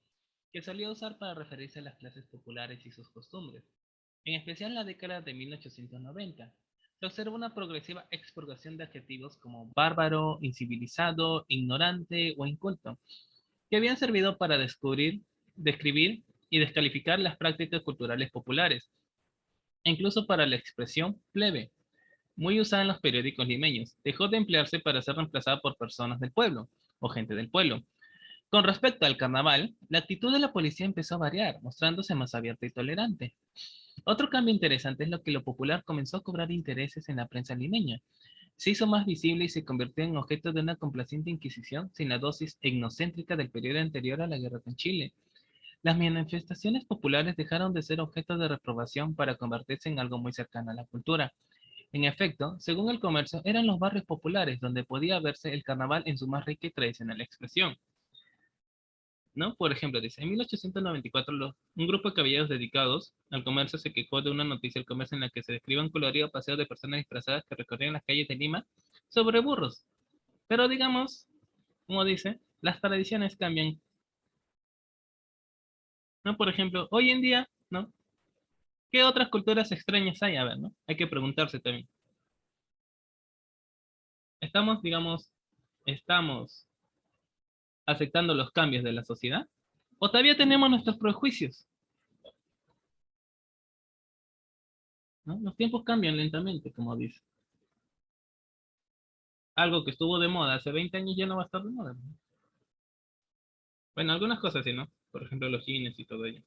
[SPEAKER 1] que solía usar para referirse a las clases populares y sus costumbres. En especial en la década de 1890, se observa una progresiva expurgación de adjetivos como bárbaro, incivilizado, ignorante o inculto, que habían servido para describir y descalificar las prácticas culturales populares, e incluso para la expresión plebe, muy usada en los periódicos limeños, dejó de emplearse para ser reemplazada por personas del pueblo o gente del pueblo. Con respecto al carnaval, la actitud de la policía empezó a variar, mostrándose más abierta y tolerante. Otro cambio interesante es lo que lo popular comenzó a cobrar intereses en la prensa limeña. Se hizo más visible y se convirtió en objeto de una complaciente inquisición sin la dosis etnocéntrica del periodo anterior a la guerra con Chile. Las manifestaciones populares dejaron de ser objeto de reprobación para convertirse en algo muy cercano a la cultura. En efecto, según el comercio, eran los barrios populares donde podía verse el carnaval en su más rica y tradicional expresión, ¿no? Por ejemplo, dice, en 1894 un grupo de caballeros dedicados al comercio se quejó de una noticia del comercio en la que se describe un colorido paseo de personas disfrazadas que recorrían las calles de Lima sobre burros. Pero digamos, como dice, las tradiciones cambian, ¿no? Por ejemplo, hoy en día, ¿no? ¿Qué otras culturas extrañas hay? A ver, ¿no? Hay que preguntarse también. Estamos, digamos, estamos aceptando los cambios de la sociedad o todavía tenemos nuestros prejuicios, ¿no? Los tiempos cambian lentamente, como dice. Algo que estuvo de moda hace 20 años ya no va a estar de moda, ¿no? Bueno, algunas cosas sí, ¿no? Por ejemplo, los jeans y todo ello.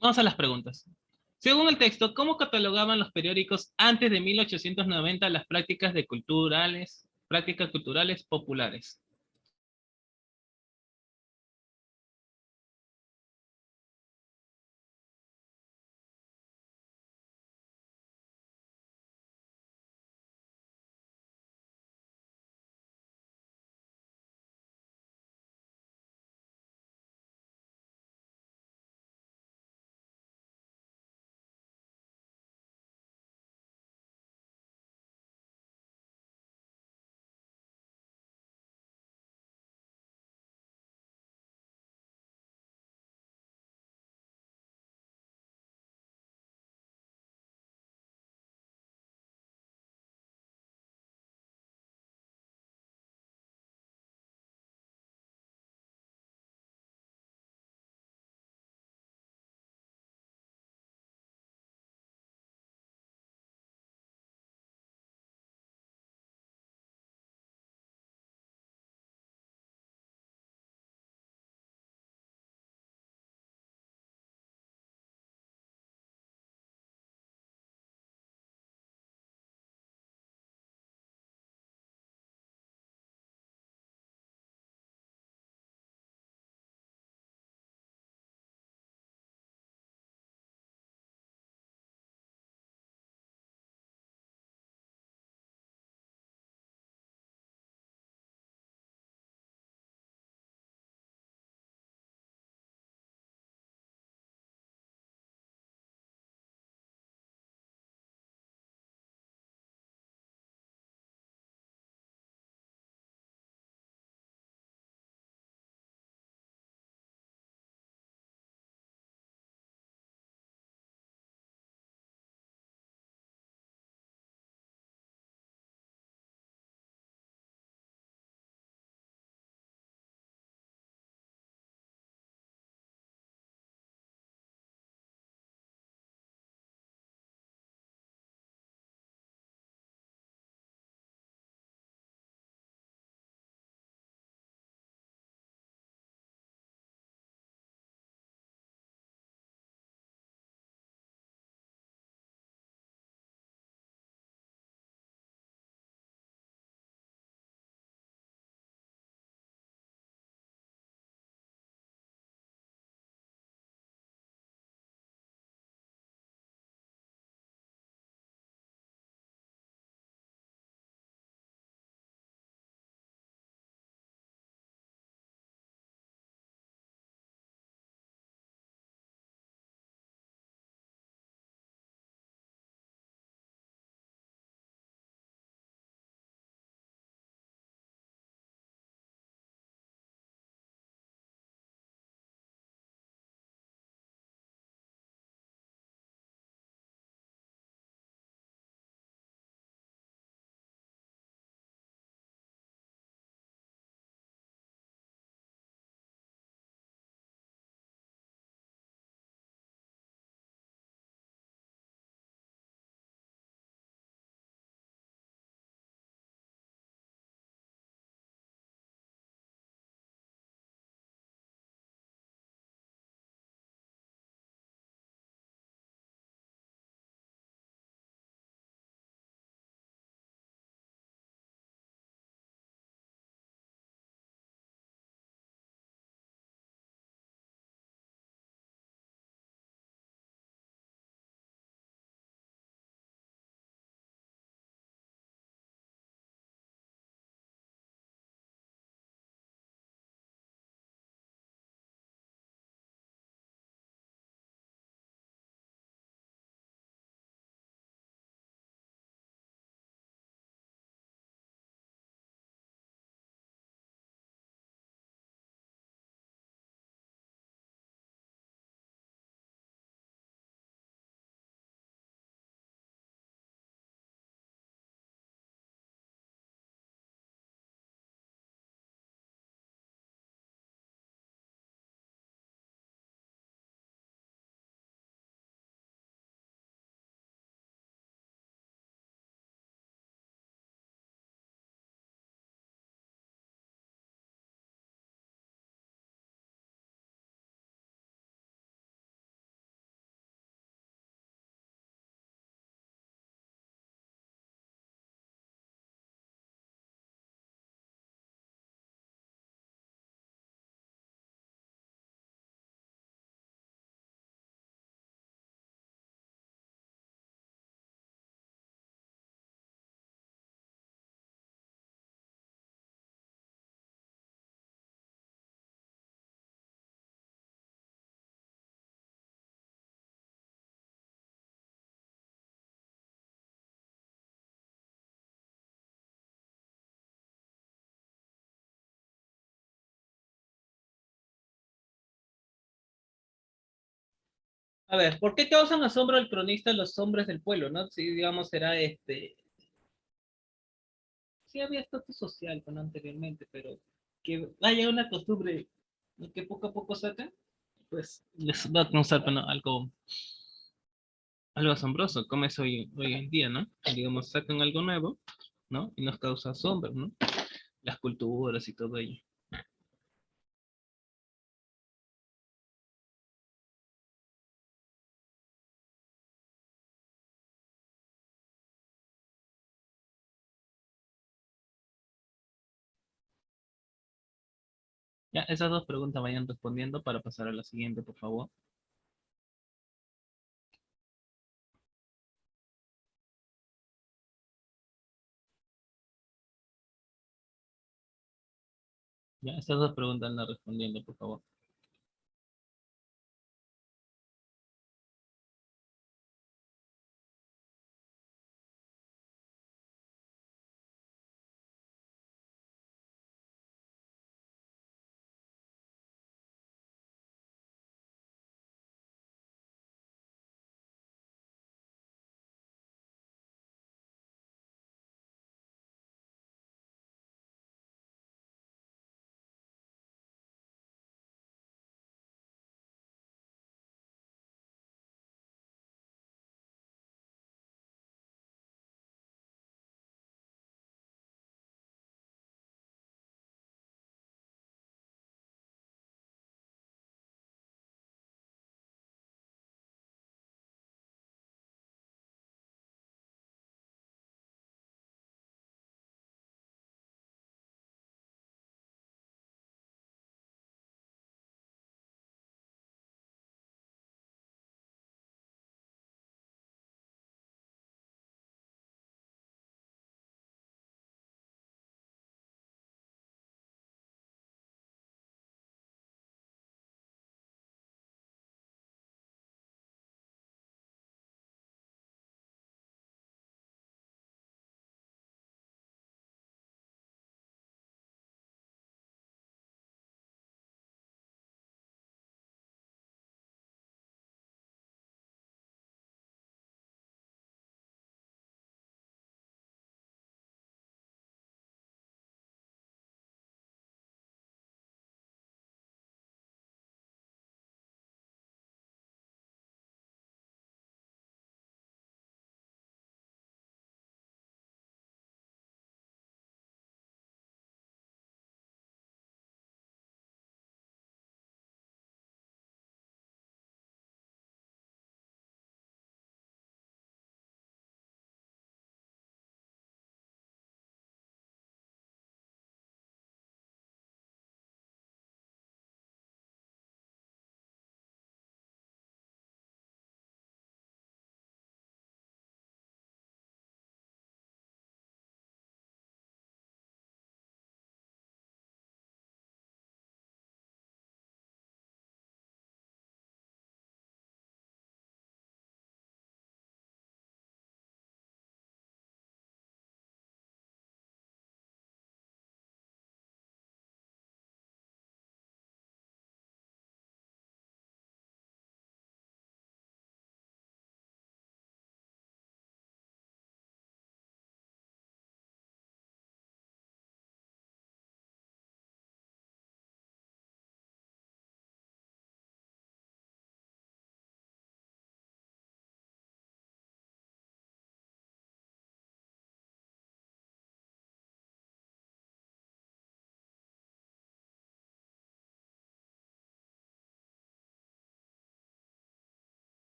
[SPEAKER 1] Vamos a las preguntas. Según el texto, ¿cómo catalogaban los periódicos antes de 1890 las prácticas culturales populares? A ver, ¿por qué causan asombro al cronista los hombres del pueblo, no? Si, digamos, será sí había estatus social, bueno, anteriormente, pero que haya una costumbre, ¿no? Que poco a poco sacan, pues les va a causar, bueno, algo asombroso, como es hoy en día, ¿no? Digamos, sacan algo nuevo, ¿no? Y nos causa asombro, ¿no? Las culturas y todo ello. Ya, esas dos preguntas vayan respondiendo para pasar a la siguiente, por favor. Ya, esas dos preguntas las respondiendo, por favor.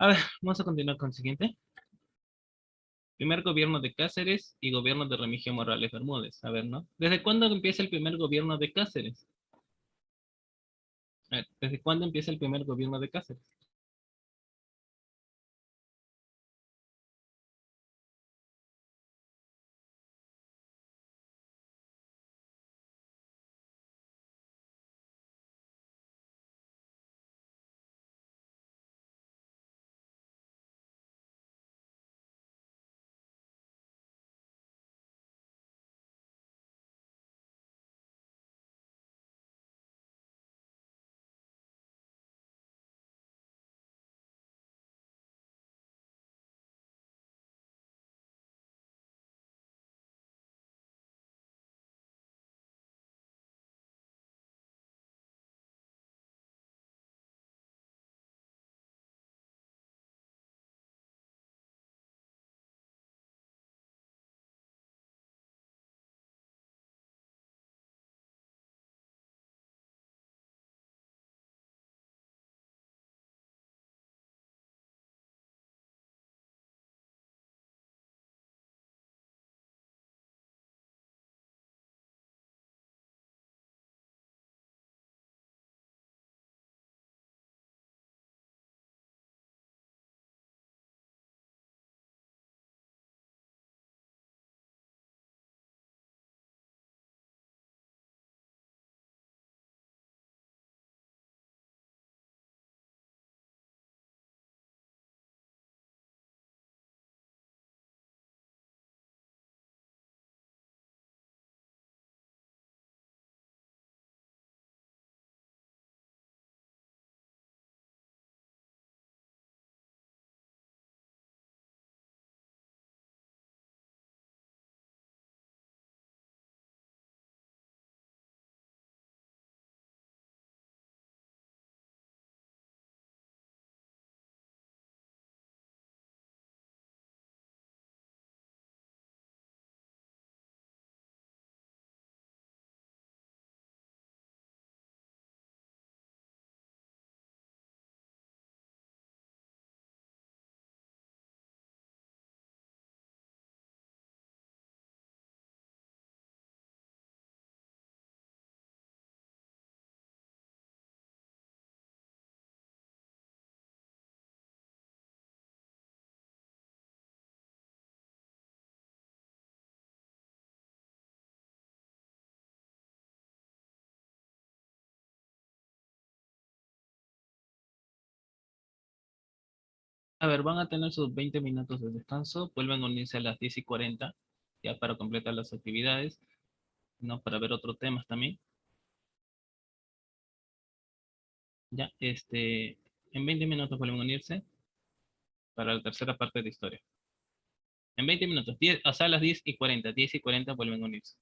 [SPEAKER 1] A ver, vamos a continuar con el siguiente. Primer gobierno de Cáceres y gobierno de Remigio Morales Bermúdez. A ver, ¿no? ¿Desde cuándo empieza el primer gobierno de Cáceres? A ver, ¿desde cuándo empieza el primer gobierno de Cáceres? A ver, van a tener sus 20 minutos de descanso, vuelven a unirse a las 10:40, ya para completar las actividades, ¿no? Para ver otros temas también. Ya, en 20 minutos vuelven a unirse para la tercera parte de historia. En 20 minutos, 10, o sea, a las 10:40, 10:40 vuelven a unirse.